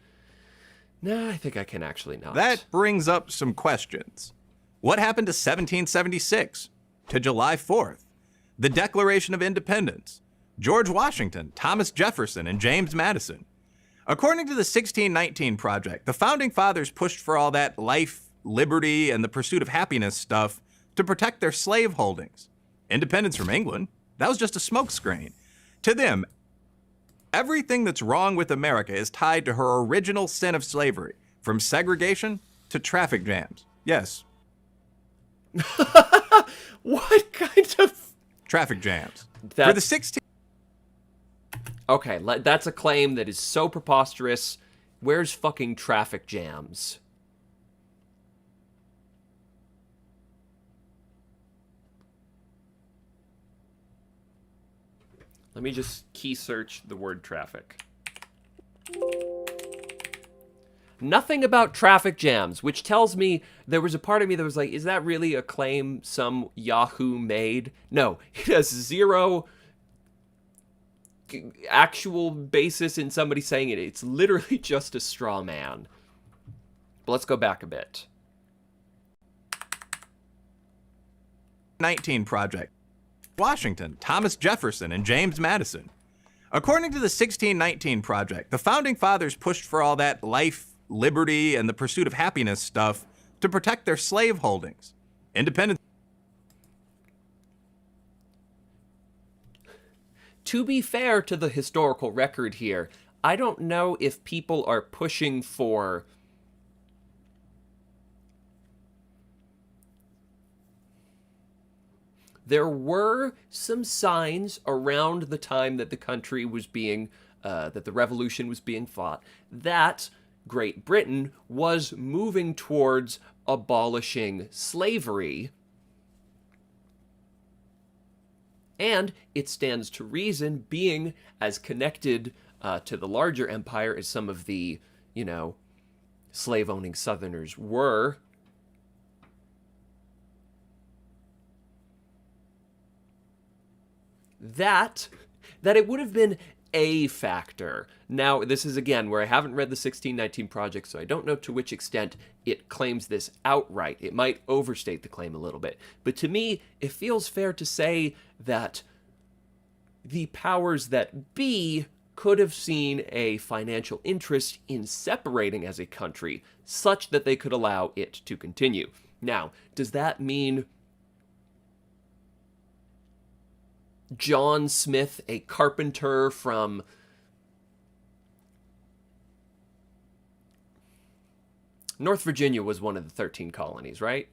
No, I think I can actually not. That brings up some questions. What happened to 1776? To July 4th? The Declaration of Independence? George Washington, Thomas Jefferson, and James Madison? According to the 1619 Project, the Founding Fathers pushed for all that life, liberty, and the pursuit of happiness stuff to protect their slave holdings. Independence from England? That was just a smokescreen. To them, everything that's wrong with America is tied to her original sin of slavery, from segregation to traffic jams. Yes. What kind of... Traffic jams. For the 16... Okay, that's a claim that is so preposterous. Where's fucking traffic jams? Let me just key search the word traffic. Nothing about traffic jams, which tells me there was a part of me that was like, is that really a claim some Yahoo made? No, it has zero actual basis in somebody saying it. It's literally just a straw man. But let's go back a bit. 19 Project. Washington, Thomas Jefferson, and James Madison. According to the 1619 Project, the Founding Fathers pushed for all that life, liberty, and the pursuit of happiness stuff to protect their slave holdings. Independence. To be fair to the historical record here, I don't know if people are pushing for there were some signs around the time that the country was being, that the revolution was being fought, that Great Britain was moving towards abolishing slavery. And it stands to reason, being as connected to the larger empire as some of the, slave-owning Southerners were, that it would have been a factor. Now, this is again where I haven't read the 1619 Project, so I don't know to which extent it claims this outright. It might overstate the claim a little bit. But to me, it feels fair to say that the powers that be could have seen a financial interest in separating as a country, such that they could allow it to continue. Now, does that mean John Smith, a carpenter from North Virginia, was one of the 13 colonies, right?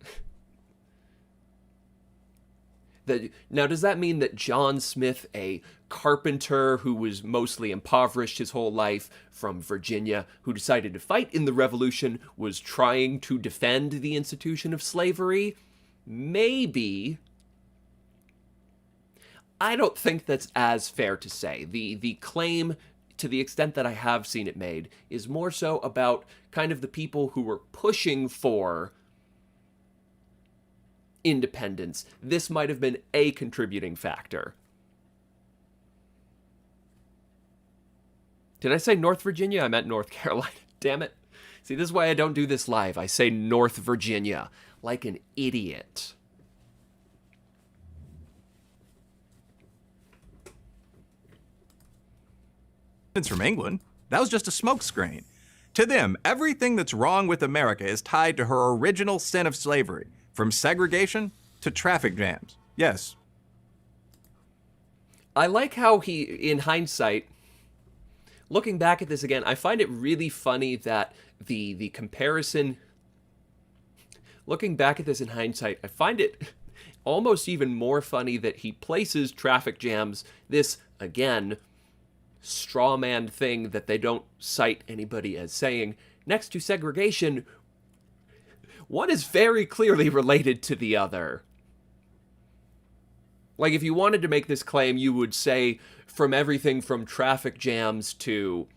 Now, does that mean that John Smith, a carpenter who was mostly impoverished his whole life from Virginia, who decided to fight in the Revolution, was trying to defend the institution of slavery? Maybe. I don't think that's as fair to say. The claim, to the extent that I have seen it made, is more so about kind of the people who were pushing for independence. This might have been a contributing factor. Did I say North Virginia? I meant North Carolina. Damn it. See, this is why I don't do this live. I say North Virginia like an idiot. From England, that was just a smokescreen. To them, everything that's wrong with America is tied to her original sin of slavery, from segregation to traffic jams. Yes. I like how he, in hindsight, looking back at this again, I find it really funny that the comparison, looking back at this in hindsight, I find it almost even more funny that he places traffic jams, this, again, straw man thing that they don't cite anybody as saying, next to segregation. One is very clearly related to the other. Like, if you wanted to make this claim, you would say from everything from traffic jams to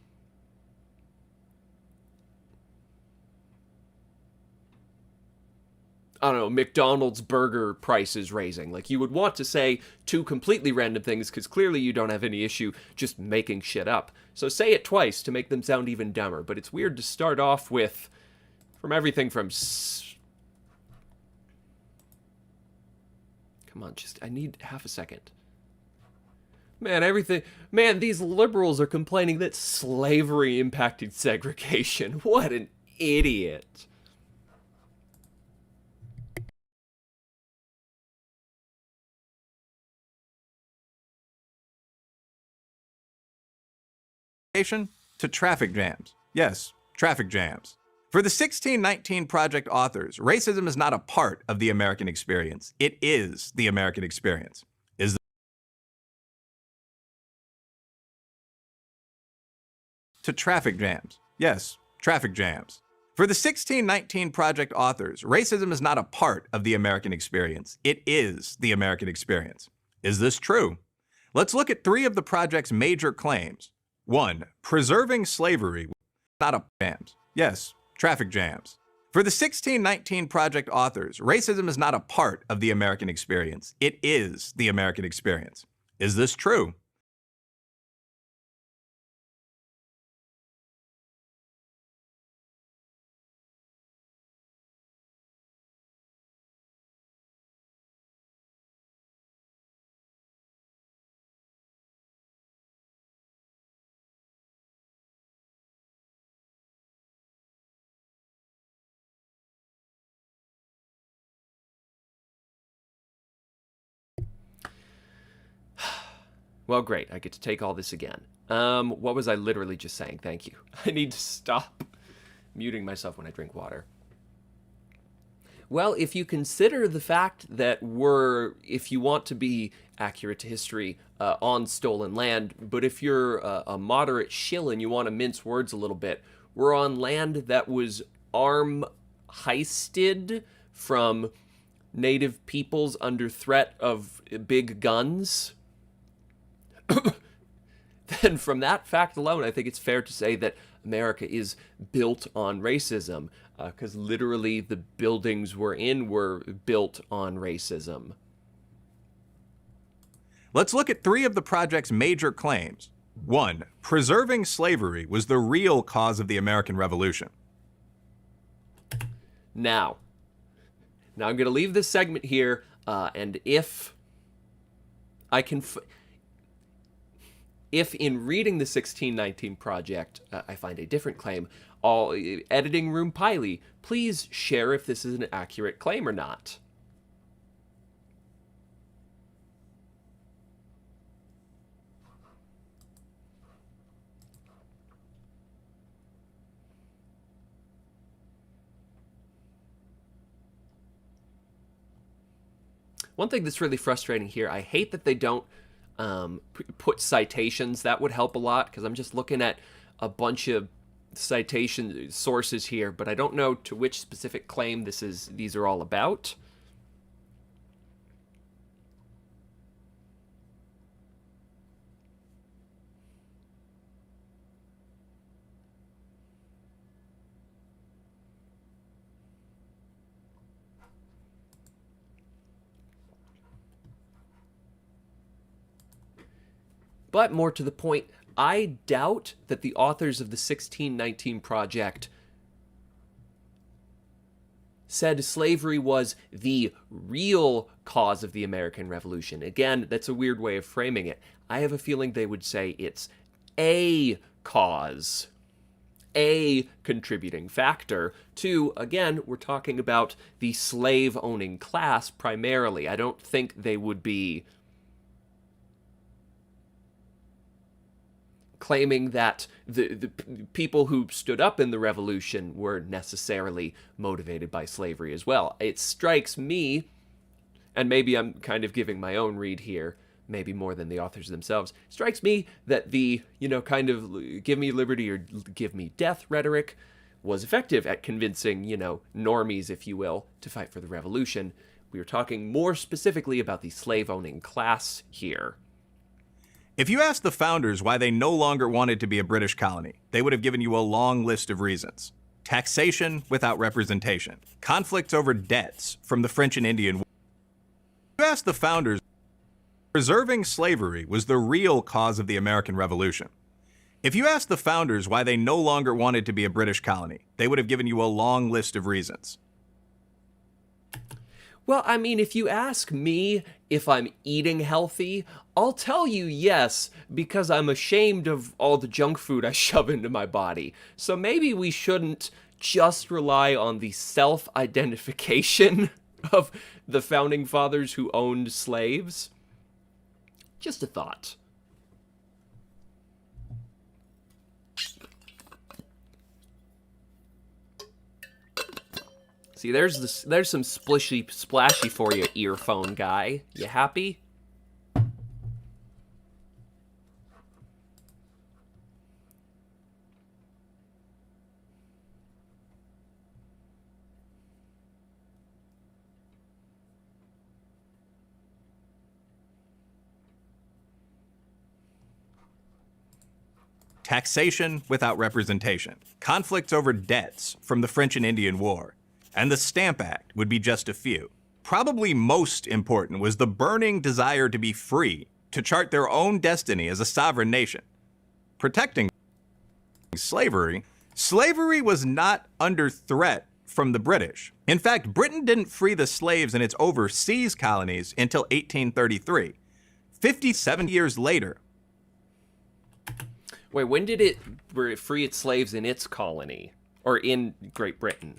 I don't know, McDonald's burger prices raising. Like, you would want to say two completely random things because clearly you don't have any issue just making shit up. So say it twice to make them sound even dumber. But it's weird to start off with from everything from... Come on, I need half a second. Man, these liberals are complaining that slavery impacted segregation. What an idiot. To traffic jams. Yes, traffic jams. For the 1619 Project authors, racism is not a part of the American experience. It is the American experience. To traffic jams. Yes, traffic jams. For the 1619 Project authors, racism is not a part of the American experience. It is the American experience. Is this true? Let's look at 3 of the project's major claims. 1. Preserving slavery, not a jams. Yes, traffic jams. For the 1619 Project authors, racism is not a part of the American experience. It is the American experience. Is this true? Well, great. I get to take all this again. What was I literally just saying? Thank you. I need to stop muting myself when I drink water. Well, if you consider the fact that if you want to be accurate to history, on stolen land, but if you're a moderate shill and you want to mince words a little bit, we're on land that was arm heisted from native peoples under threat of big guns. Then from that fact alone, I think it's fair to say that America is built on racism, because literally the buildings we're in were built on racism. Let's look at 3 of the project's major claims. 1. Preserving slavery was the real cause of the American Revolution. Now I'm going to leave this segment here, and if I can... If in reading the 1619 Project, I find a different claim, Editing Room Piley, please share if this is an accurate claim or not. One thing that's really frustrating here, I hate that they don't put citations. That would help a lot, because I'm just looking at a bunch of citation sources here, but I don't know to which specific claim these are all about. But more to the point, I doubt that the authors of the 1619 Project said slavery was the real cause of the American Revolution. Again, that's a weird way of framing it. I have a feeling they would say it's a cause, a contributing factor to, again, we're talking about the slave-owning class primarily. I don't think they would be claiming that the people who stood up in the revolution were necessarily motivated by slavery as well. It strikes me, and maybe I'm kind of giving my own read here, maybe more than the authors themselves, strikes me that the, kind of give me liberty or give me death rhetoric was effective at convincing, normies, if you will, to fight for the revolution. We are talking more specifically about the slave-owning class here. If you asked the founders why they no longer wanted to be a British colony, they would have given you a long list of reasons. Taxation without representation. Conflicts over debts from the French and Indian War. If you asked the founders, preserving slavery was the real cause of the American Revolution. If you asked the founders why they no longer wanted to be a British colony, they would have given you a long list of reasons. Well, I mean, if you ask me if I'm eating healthy, I'll tell you yes, because I'm ashamed of all the junk food I shove into my body. So maybe we shouldn't just rely on the self-identification of the founding fathers who owned slaves. Just a thought. See, there's some splashy for you, earphone guy. You happy? Taxation without representation. Conflicts over debts from the French and Indian War. And the Stamp Act would be just a few. Probably most important was the burning desire to be free, to chart their own destiny as a sovereign nation. Protecting slavery was not under threat from the British. In fact, Britain didn't free the slaves in its overseas colonies until 1833, 57 years later. Wait, when did it free its slaves in its colony? Or in Great Britain?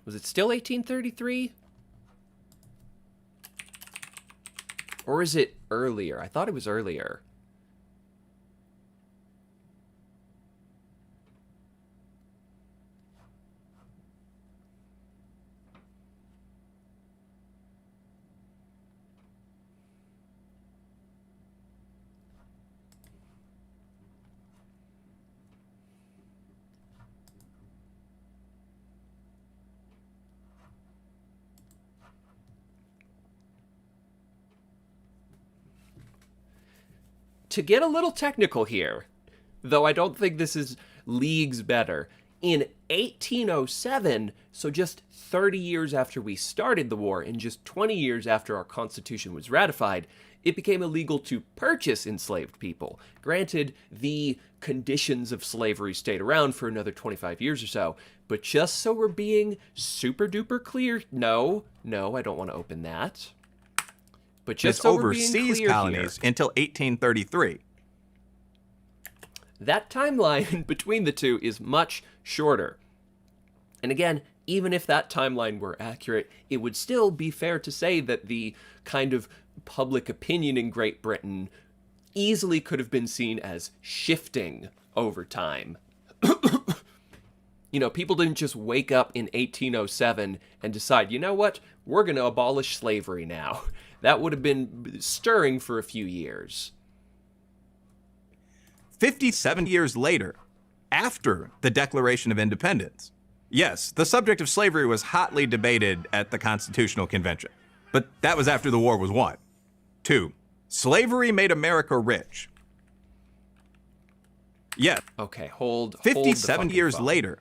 Was it still 1833? Or is it earlier? I thought it was earlier. To get a little technical here, though I don't think this is leagues better, in 1807, so just 30 years after we started the war and just 20 years after our Constitution was ratified, it became illegal to purchase enslaved people. Granted, the conditions of slavery stayed around for another 25 years or so, but just so we're being super duper clear, no, I don't want to open that. But just so overseas colonies here, until 1833. That timeline between the two is much shorter. And again, even if that timeline were accurate, it would still be fair to say that the kind of public opinion in Great Britain easily could have been seen as shifting over time. You know, people didn't just wake up in 1807 and decide, you know what, we're going to abolish slavery now. That would have been stirring for a few years. 57 years later, after the Declaration of Independence, yes, the subject of slavery was hotly debated at the Constitutional Convention, but that was after the war was won. 2, slavery made America rich. Yes. Okay, hold 57 years phone. later,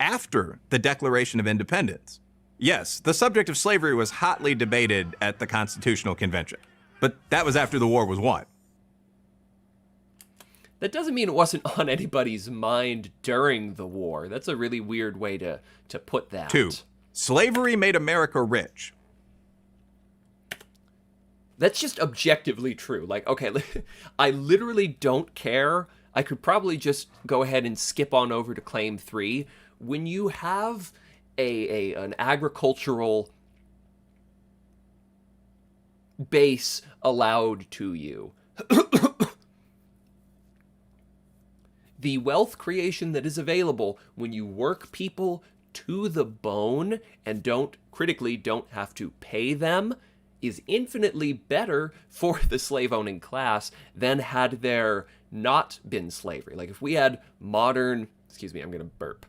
after the Declaration of Independence, yes, the subject of slavery was hotly debated at the Constitutional Convention, but that was after the war was won. That doesn't mean it wasn't on anybody's mind during the war. That's a really weird way to put that. 2, slavery made America rich. That's just objectively true. Like, okay, I literally don't care. I could probably just go ahead and skip on over to claim 3. When you have an agricultural base allowed to you, the wealth creation that is available when you work people to the bone and don't have to pay them is infinitely better for the slave-owning class than had there not been slavery. Like if we had modern, excuse me, I'm going to burp.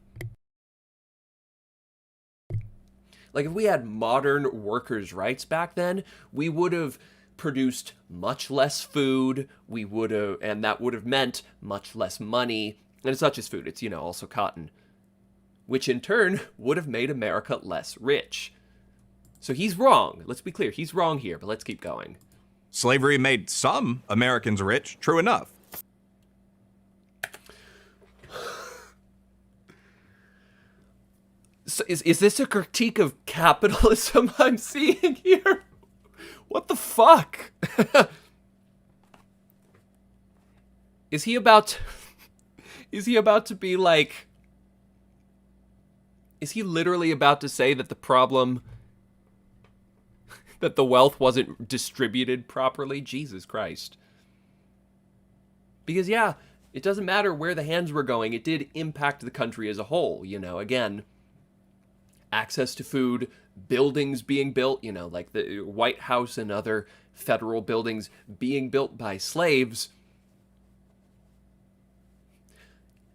Like if we had modern workers' rights back then, we would have produced much less food, and that would have meant much less money. And it's not just food, it's, also cotton. Which in turn would have made America less rich. So he's wrong. Let's be clear, he's wrong here, but let's keep going. Slavery made some Americans rich, true enough. So is this a critique of capitalism I'm seeing here? What the fuck? Is he about to be like... Is he literally about to say that the problem... that the wealth wasn't distributed properly? Jesus Christ. Because, yeah, it doesn't matter where the hands were going. It did impact the country as a whole, again... Access to food, buildings being built, like the White House and other federal buildings being built by slaves,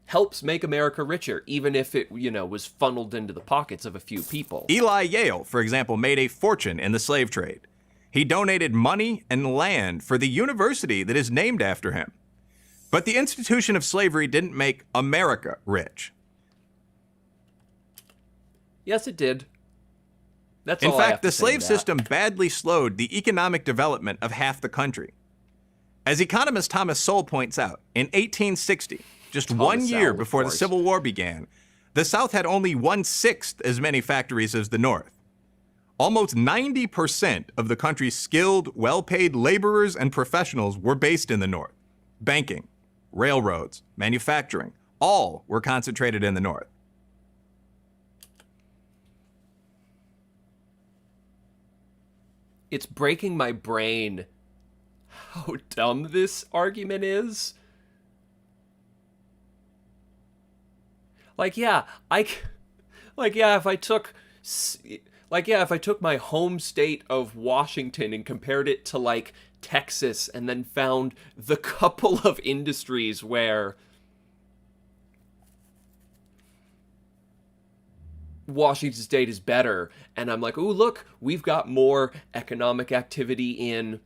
helps make America richer, even if it, was funneled into the pockets of a few people. Eli Yale, for example, made a fortune in the slave trade. He donated money and land for the university that is named after him. But the institution of slavery didn't make America rich. Yes, it did. That's all. In fact, the slave system badly slowed the economic development of half the country. As economist Thomas Sowell points out, in 1860, just 1 year before the Civil War began, the South had only 1/6 as many factories as the North. Almost 90% of the country's skilled, well-paid laborers and professionals were based in the North. Banking, railroads, manufacturing, all were concentrated in the North. it's breaking my brain how dumb this argument is. Like, yeah, if I took my home state of Washington and compared it to, like, Texas, and then found the couple of industries where Washington State is better, and I'm like, oh, look, we've got more economic activity in,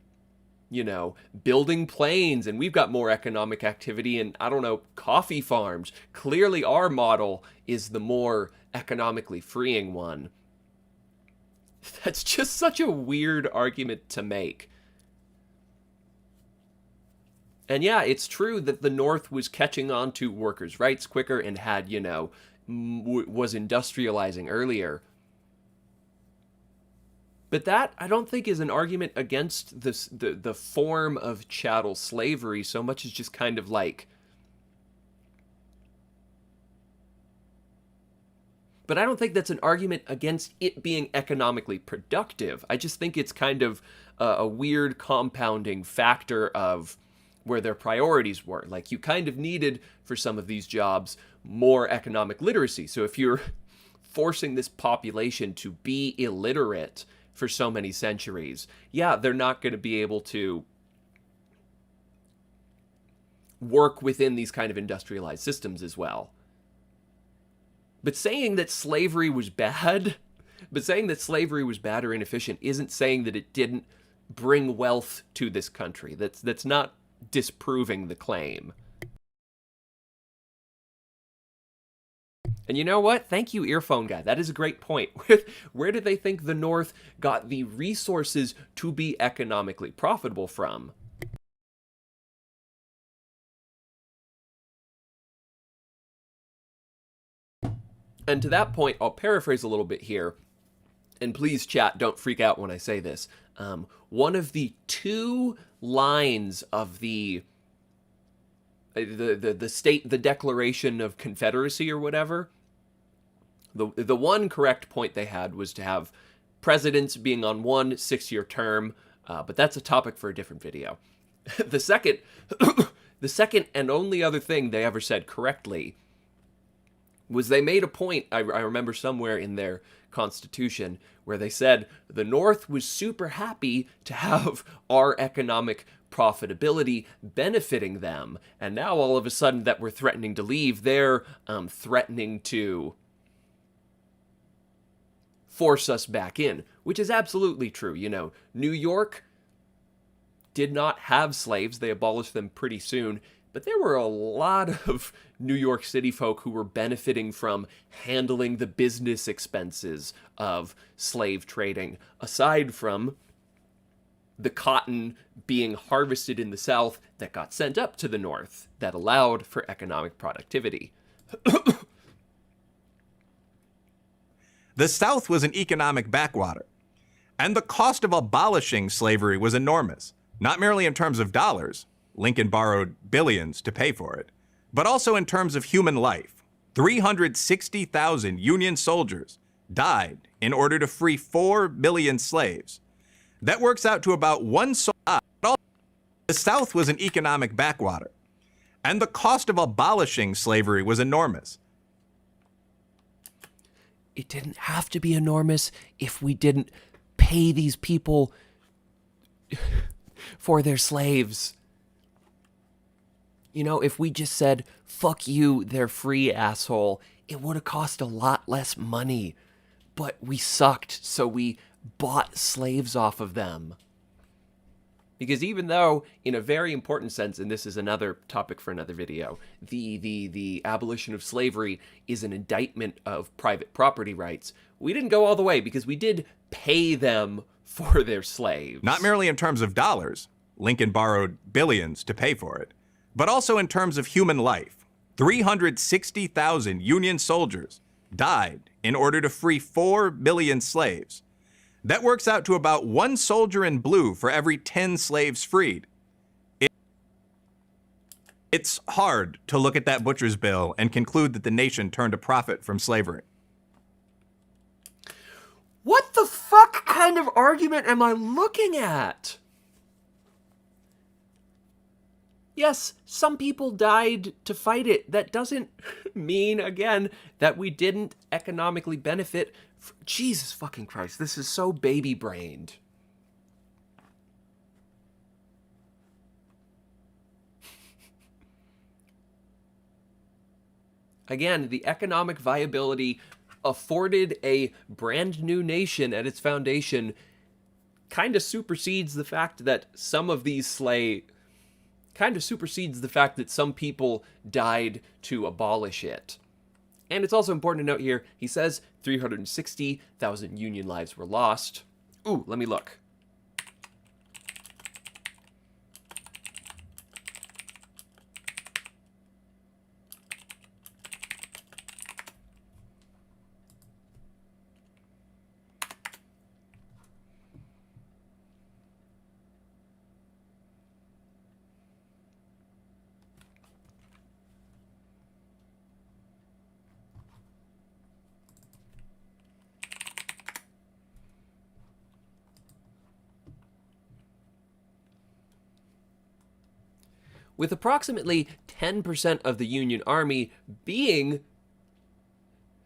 building planes, and we've got more economic activity in, I don't know, coffee farms. Clearly our model is the more economically freeing one. That's just such a weird argument to make. And yeah, it's true that the North was catching on to workers' rights quicker and had, was industrializing earlier. But that, I don't think, is an argument against the form of chattel slavery so much as just kind of like... But I don't think that's an argument against it being economically productive. I just think it's kind of a weird compounding factor of where their priorities were. Like, you kind of needed, for some of these jobs, more economic literacy. So if you're forcing this population to be illiterate for so many centuries, yeah, they're not going to be able to work within these kind of industrialized systems as well. But saying that slavery was bad, or inefficient isn't saying that it didn't bring wealth to this country. That's not disproving the claim. And you know what? Thank you, Earphone Guy. That is a great point. Where do they think the North got the resources to be economically profitable from? And to that point, I'll paraphrase a little bit here. And please, chat, don't freak out when I say this. One of the two lines of the Declaration of Confederacy or whatever, the one correct point they had was to have presidents being on 1 6-year term, but that's a topic for a different video. The second and only other thing they ever said correctly was they made a point, I remember somewhere in their Constitution, where they said the North was super happy to have our economic profitability benefiting them, and now all of a sudden that we're threatening to leave, they're threatening to force us back in, which is absolutely true. New York did not have slaves. They abolished them pretty soon. But there were a lot of New York City folk who were benefiting from handling the business expenses of slave trading, aside from the cotton being harvested in the South that got sent up to the North that allowed for economic productivity. The South was an economic backwater, and the cost of abolishing slavery was enormous, not merely in terms of dollars. Lincoln borrowed billions to pay for it, but also in terms of human life. 360,000 Union soldiers died in order to free 4 million slaves. That works out to about one soldier. The South was an economic backwater, and the cost of abolishing slavery was enormous. It didn't have to be enormous if we didn't pay these people for their slaves. If we just said, fuck you, they're free, asshole, it would have cost a lot less money. But we sucked, so we bought slaves off of them. Because even though, in a very important sense, and this is another topic for another video, the abolition of slavery is an indictment of private property rights, we didn't go all the way because we did pay them for their slaves. Not merely in terms of dollars. Lincoln borrowed billions to pay for it, but also in terms of human life. 360,000 Union soldiers died in order to free 4 million slaves. That works out to about one soldier in blue for every 10 slaves freed. It's hard to look at that butcher's bill and conclude that the nation turned a profit from slavery. What the fuck kind of argument am I looking at? Yes, some people died to fight it. That doesn't mean, again, that we didn't economically benefit. Jesus fucking Christ, this is so baby-brained. Again, the economic viability afforded a brand new nation at its foundation kind of supersedes the fact that some of these supersedes the fact that some people died to abolish it. And it's also important to note here, he says 360,000 Union lives were lost. Ooh, let me look. With approximately 10% of the Union Army being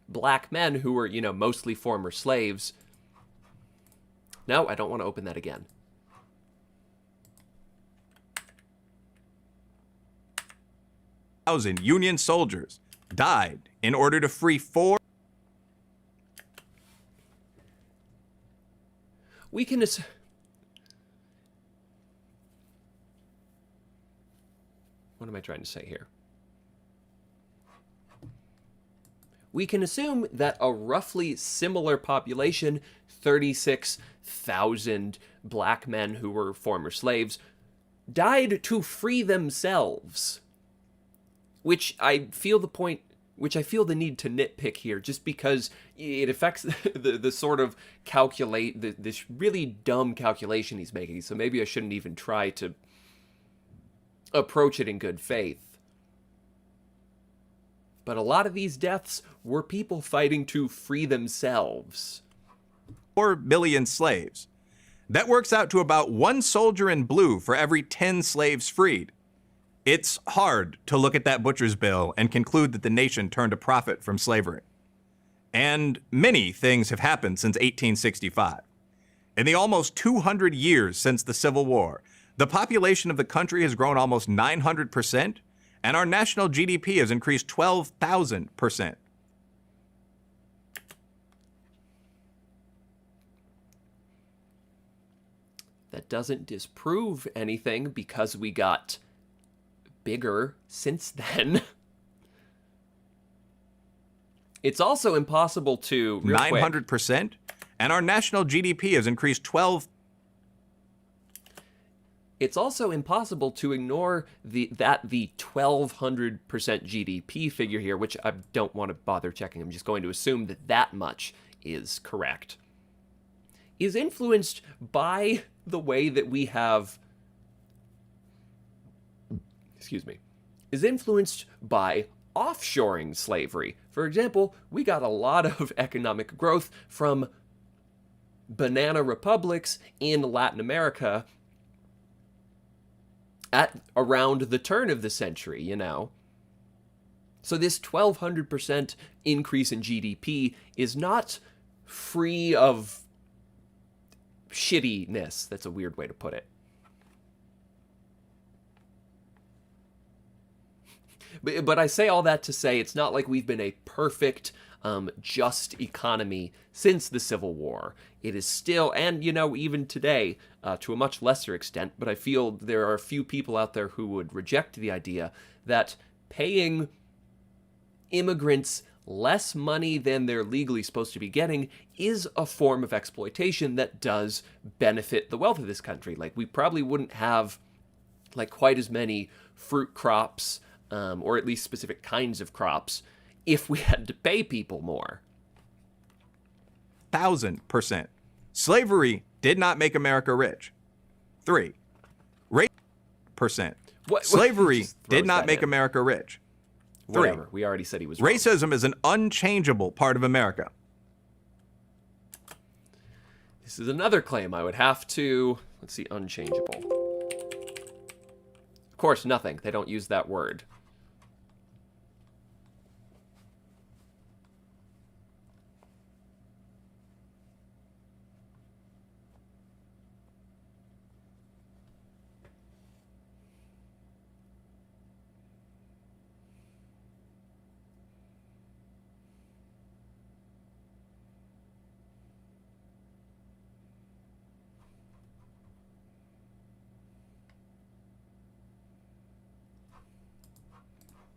black men who were, mostly former slaves. No, I don't want to open that again. Thousand Union soldiers died in order to free 4. We can What am I trying to say here? We can assume that a roughly similar population, 36,000 black men who were former slaves, died to free themselves. Which I feel the need to nitpick here, just because it affects the sort of this really dumb calculation he's making. So maybe I shouldn't even try to approach it in good faith. But a lot of these deaths were people fighting to free themselves. 4 million slaves. That works out to about 1 soldier in blue for every 10 slaves freed. It's hard to look at that butcher's bill and conclude that the nation turned a profit from slavery. And many things have happened since 1865. In the almost 200 years since the Civil War, the population of the country has grown almost 900%, and our national GDP has increased 12,000%. That doesn't disprove anything because we got bigger since then. It's also impossible to... 900%, and our national GDP has increased 12. It's also impossible to ignore the 1,200% GDP figure here, which I don't want to bother checking. I'm just going to assume that much is correct. Is influenced by the way that we have... is influenced by offshoring slavery. For example, we got a lot of economic growth from banana republics in Latin America at around the turn of the century, So this 1,200% increase in GDP is not free of shittiness. That's a weird way to put it. But I say all that to say it's not like we've been a perfect, just economy since the Civil War. It is still, and, even today, to a much lesser extent, but I feel there are a few people out there who would reject the idea that paying immigrants less money than they're legally supposed to be getting is a form of exploitation that does benefit the wealth of this country. Like, we probably wouldn't have, quite as many fruit crops, or at least specific kinds of crops, if we had to pay people more. 1,000%. Slavery did not make America rich. 3. Percent. Slavery did not make America rich. 3. Whatever. We already said he was wrong. Racism is an unchangeable part of America. This is another claim I would have to... Let's see, unchangeable. Of course, nothing. They don't use that word.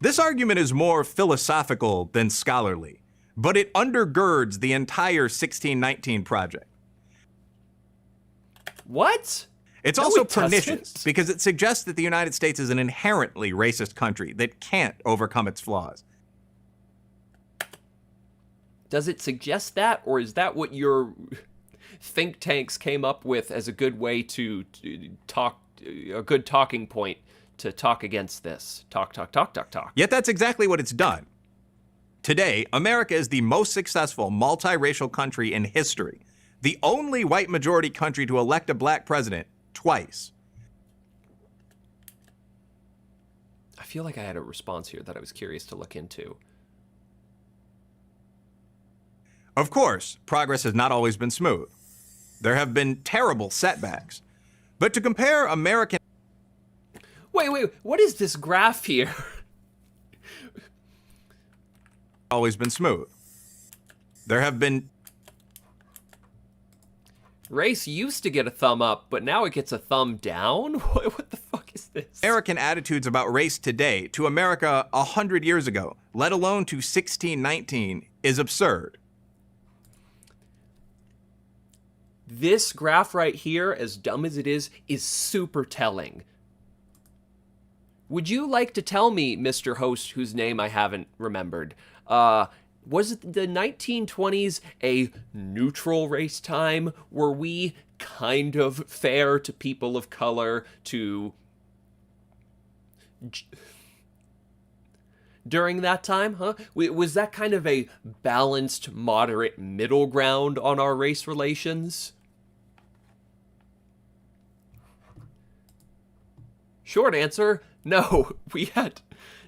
This argument is more philosophical than scholarly, but it undergirds the entire 1619 project. What? It's No, also it doesn't. pernicious because it suggests that the United States is an inherently racist country that can't overcome its flaws. Does it suggest that, or is that what your think tanks came up with as a good way to talk, a good talking point to talk against this? Talk. Yet that's exactly what it's done. Today, America is the most successful multiracial country in history, the only white majority country to elect a black president twice. I feel like I had a response here that I was curious to look into. Of course, progress has not always been smooth. There have been terrible setbacks. But to compare American... Wait, what is this graph here? always been smooth. There have been... Race used to get a thumb up, but now it gets a thumb down? What the fuck is this? American attitudes about race today to America 100 years ago, let alone to 1619, is absurd. This graph right here, as dumb as it is super telling. Would you like to tell me, Mr. Host, whose name I haven't remembered, was it the 1920s a neutral race time? Were we kind of fair to people of color, to... during that time, huh? Was that kind of a balanced, moderate middle ground on our race relations? Short answer, no. We had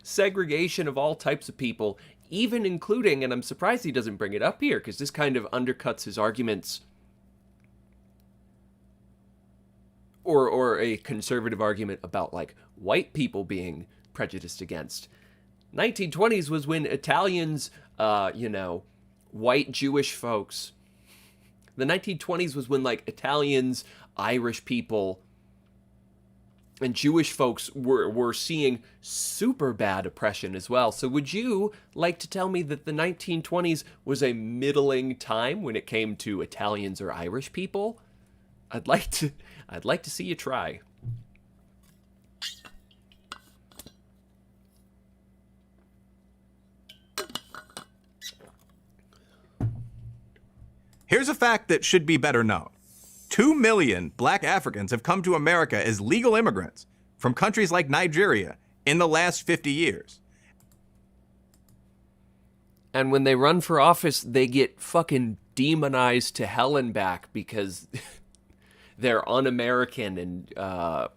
segregation of all types of people, even including, and I'm surprised he doesn't bring it up here, because this kind of undercuts his arguments, or a conservative argument about, like, white people being prejudiced against. 1920s was when Italians, white Jewish folks, the 1920s was when, like, Italians, Irish people, and Jewish folks were seeing super bad oppression as well. So would you like to tell me that the 1920s was a middling time when it came to Italians or Irish people? I'd like to see you try. Here's a fact that should be better known. 2 million black Africans have come to America as legal immigrants from countries like Nigeria in the last 50 years. And when they run for office, they get fucking demonized to hell and back because they're un-American. And I'm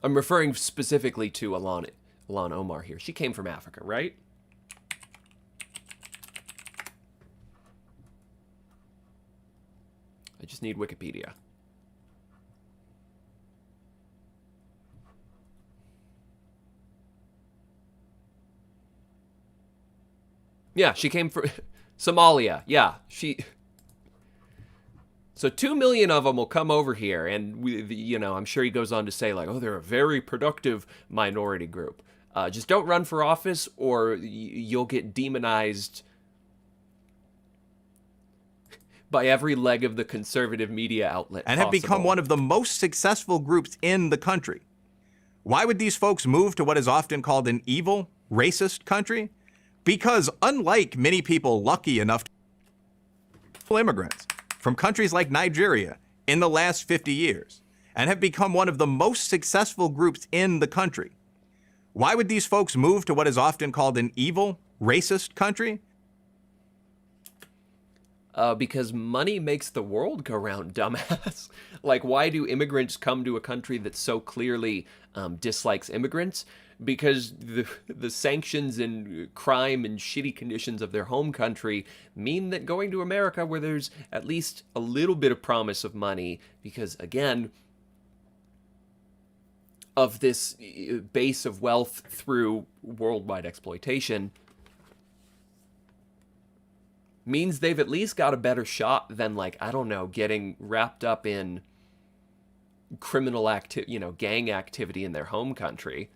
referring specifically to Ilhan Omar here. She came from Africa, right? I just need Wikipedia. Yeah, she came from Somalia. Yeah, So 2 million of them will come over here, and I'm sure he goes on to say, like, oh, they're a very productive minority group. Just don't run for office, or you'll get demonized by every leg of the conservative media outlet and have become one of the most successful groups in the country. Why would these folks move to what is often called an evil, racist country? Because unlike many people lucky enough to immigrants from countries like Nigeria in the last 50 years and have become one of the most successful groups in the country, why would these folks move to what is often called an evil, racist country? Because money makes the world go round, dumbass. Like, why do immigrants come to a country that so clearly dislikes immigrants? Because the sanctions and crime and shitty conditions of their home country mean that going to America, where there's at least a little bit of promise of money, because, again, of this base of wealth through worldwide exploitation, means they've at least got a better shot than, like, I don't know, getting wrapped up in criminal gang activity in their home country.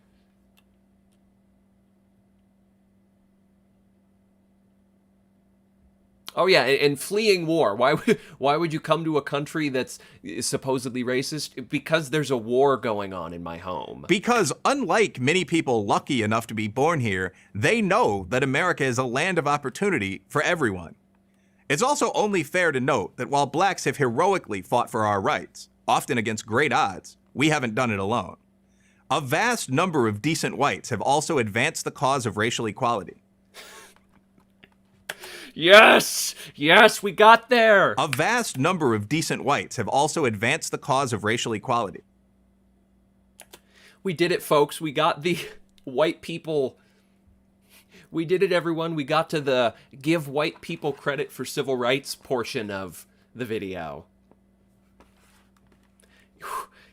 Oh yeah, and fleeing war. Why would you come to a country that's supposedly racist? Because there's a war going on in my home. Because unlike many people lucky enough to be born here, they know that America is a land of opportunity for everyone. It's also only fair to note that while blacks have heroically fought for our rights, often against great odds, we haven't done it alone. A vast number of decent whites have also advanced the cause of racial equality. Yes! Yes, we got there! A vast number of decent whites have also advanced the cause of racial equality. We did it, folks. We got the white people. We did it, everyone. We got to the give white people credit for civil rights portion of the video.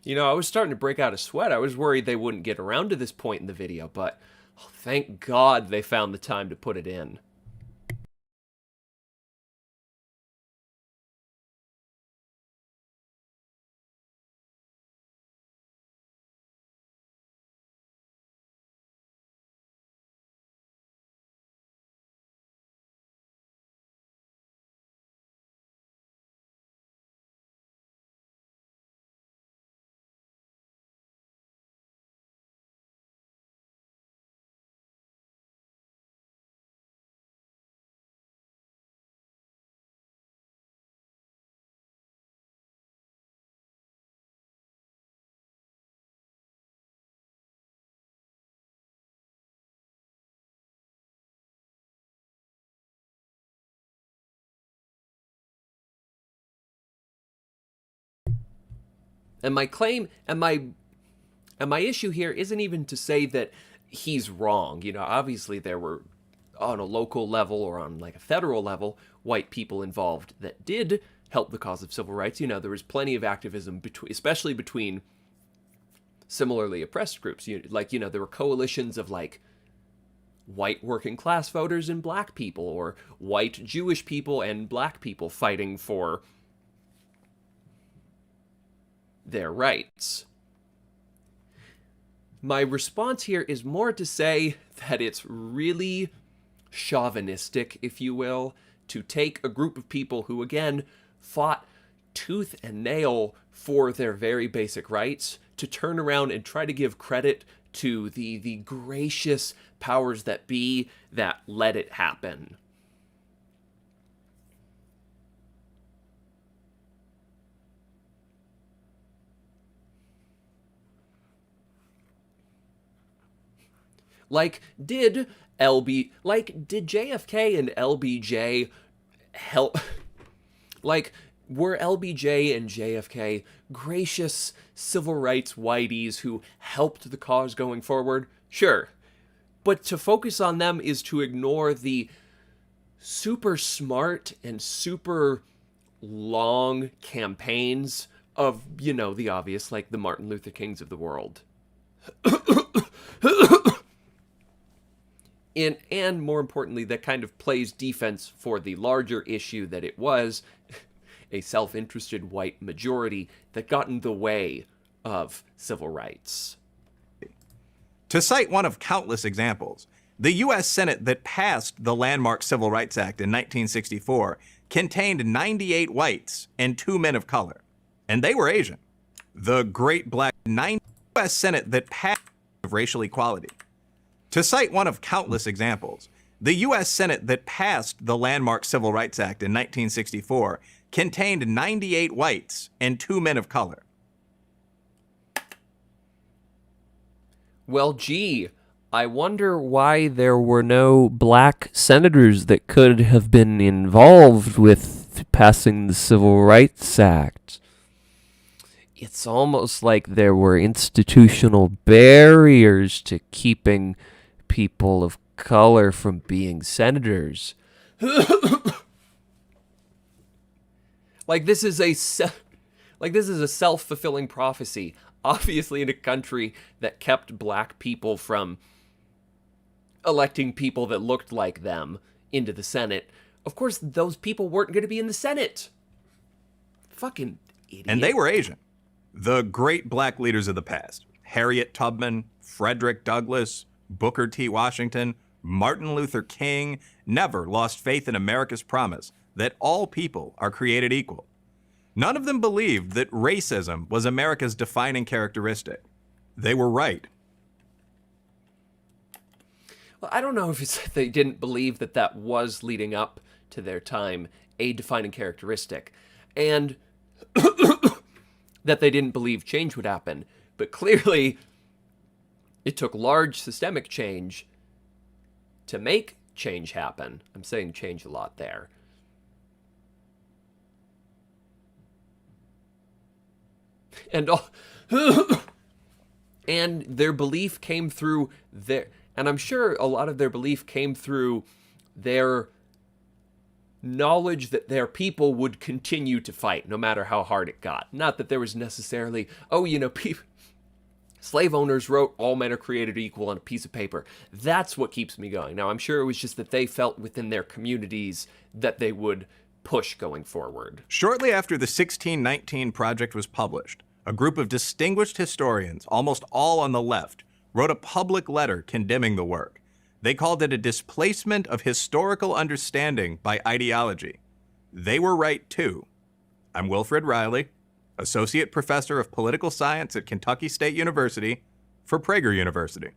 You know, I was starting to break out a sweat. I was worried they wouldn't get around to this point in the video, but thank God they found the time to put it in. And my claim and my issue here isn't even to say that he's wrong. You know, obviously there were, on a local level or on like a federal level, white people involved that did help the cause of civil rights. You know, there was plenty of activism especially between similarly oppressed groups. There were coalitions of like white working class voters and black people, or white Jewish people and black people fighting for their rights. My response here is more to say that it's really chauvinistic, if you will, to take a group of people who, again, fought tooth and nail for their very basic rights, to turn around and try to give credit to the gracious powers that be that let it happen. Did JFK and LBJ help? Were LBJ and JFK gracious civil rights whiteys who helped the cause going forward? Sure. But to focus on them is to ignore the super smart and super long campaigns of, the obvious, like the Martin Luther Kings of the world. And more importantly, that kind of plays defense for the larger issue that it was a self-interested white majority that got in the way of civil rights. To cite one of countless examples, the U.S. Senate that passed the landmark Civil Rights Act in 1964 contained 98 whites and 2 men of color, and they were Asian. The Great Black U.S. Senate that passed racial equality. To cite one of countless examples, the U.S. Senate that passed the landmark Civil Rights Act in 1964 contained 98 whites and 2 men of color. Well, gee, I wonder why there were no black senators that could have been involved with passing the Civil Rights Act. It's almost like there were institutional barriers to keeping people of color from being senators. Like this is a self-fulfilling prophecy. Obviously, in a country that kept black people from electing people that looked like them into the Senate, of course, those people weren't going to be in the Senate. Fucking idiot. And they were Asian. The great black leaders of the past, Harriet Tubman, Frederick Douglass, Booker T. Washington, Martin Luther King, never lost faith in America's promise that all people are created equal. None of them believed that racism was America's defining characteristic. They were right. Well, I don't know if it's that they didn't believe that that was leading up to their time a defining characteristic, and that they didn't believe change would happen. But clearly, it took large systemic change to make change happen. I'm saying change a lot there. And and their belief came through their, and I'm sure a lot of their belief came through their knowledge that their people would continue to fight no matter how hard it got. Not that there was necessarily, slave owners wrote all men are created equal on a piece of paper. That's what keeps me going. Now, I'm sure it was just that they felt within their communities that they would push going forward. Shortly after the 1619 Project was published, a group of distinguished historians, almost all on the left, wrote a public letter condemning the work. They called it a displacement of historical understanding by ideology. They were right, too. I'm Wilfred Riley, Associate Professor of Political Science at Kentucky State University for Prager University.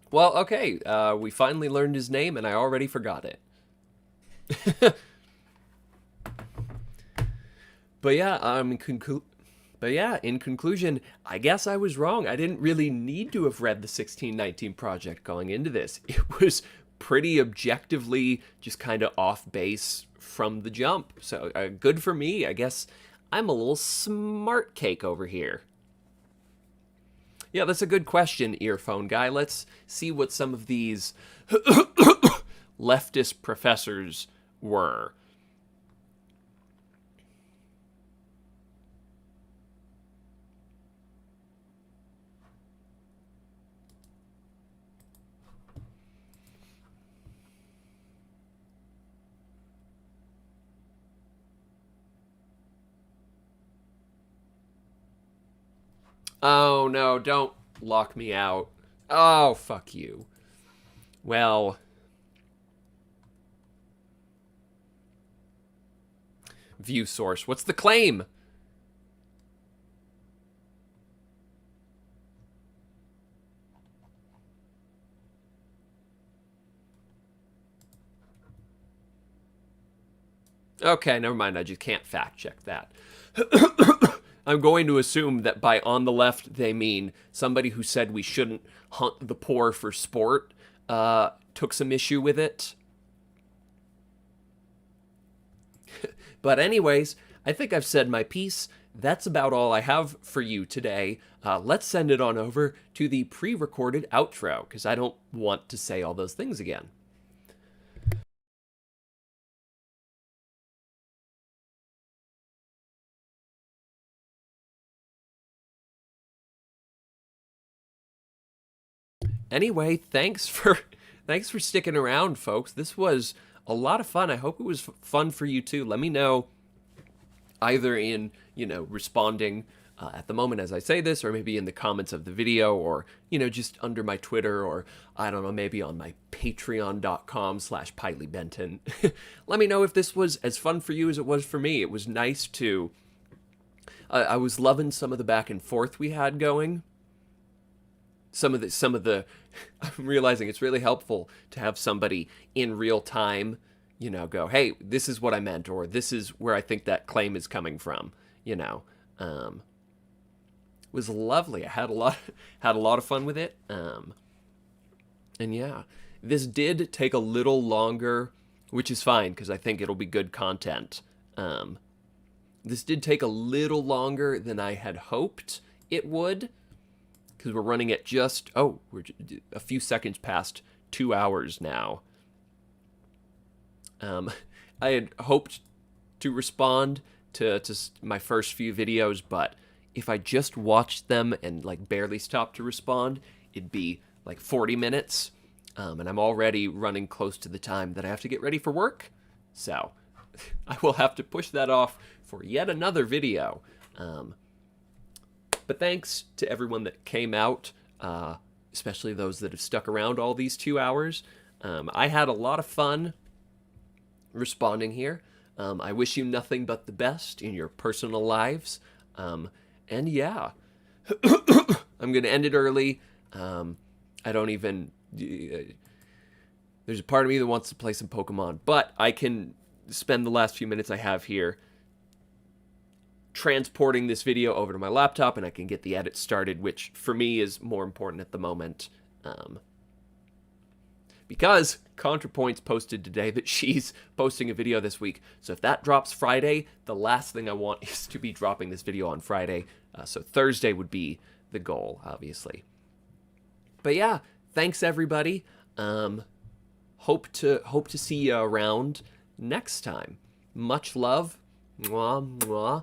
Well, okay, we finally learned his name, and I already forgot it. But yeah, in conclusion, I guess I was wrong. I didn't really need to have read the 1619 Project going into this. It was pretty objectively just kind of off base from the jump. So good for me. I guess I'm a little smart cake over here. Yeah, that's a good question, earphone guy. Let's see what some of these leftist professors were. Oh, no, don't lock me out. Oh, fuck you. Well, view source. What's the claim? Okay, never mind. I just can't fact check that. I'm going to assume that by on the left, they mean somebody who said we shouldn't hunt the poor for sport took some issue with it. But anyways, I think I've said my piece. That's about all I have for you today. Let's send it on over to the pre-recorded outro, because I don't want to say all those things again. Anyway, thanks for sticking around, folks. This was a lot of fun. I hope it was fun for you too. Let me know either in, responding at the moment as I say this, or maybe in the comments of the video, or, just under my Twitter, or I don't know, maybe on my patreon.com/PileyBenton. Let me know if this was as fun for you as it was for me. It was nice to, I was loving some of the back and forth we had going. Some of the I'm realizing it's really helpful to have somebody in real time, go, hey, this is what I meant, or this is where I think that claim is coming from, It was lovely. I had a lot of fun with it. And yeah, this did take a little longer which is fine because I think it'll be good content. This did take a little longer than I had hoped it would, because we're running at we're a few seconds past 2 hours now. I had hoped to respond to my first few videos, but if I just watched them and like barely stopped to respond, it'd be like 40 minutes, and I'm already running close to the time that I have to get ready for work, so I will have to push that off for yet another video. But thanks to everyone that came out, especially those that have stuck around all these 2 hours. I had a lot of fun responding here. I wish you nothing but the best in your personal lives. And yeah, I'm going to end it early. I don't even... there's a part of me that wants to play some Pokemon, but I can spend the last few minutes I have here transporting this video over to my laptop, and I can get the edit started, which for me is more important at the moment. Because ContraPoint's posted today that she's posting a video this week. So if that drops Friday, the last thing I want is to be dropping this video on Friday. So Thursday would be the goal, obviously. But yeah, thanks everybody. Hope to see you around next time. Much love. Mwah, mwah.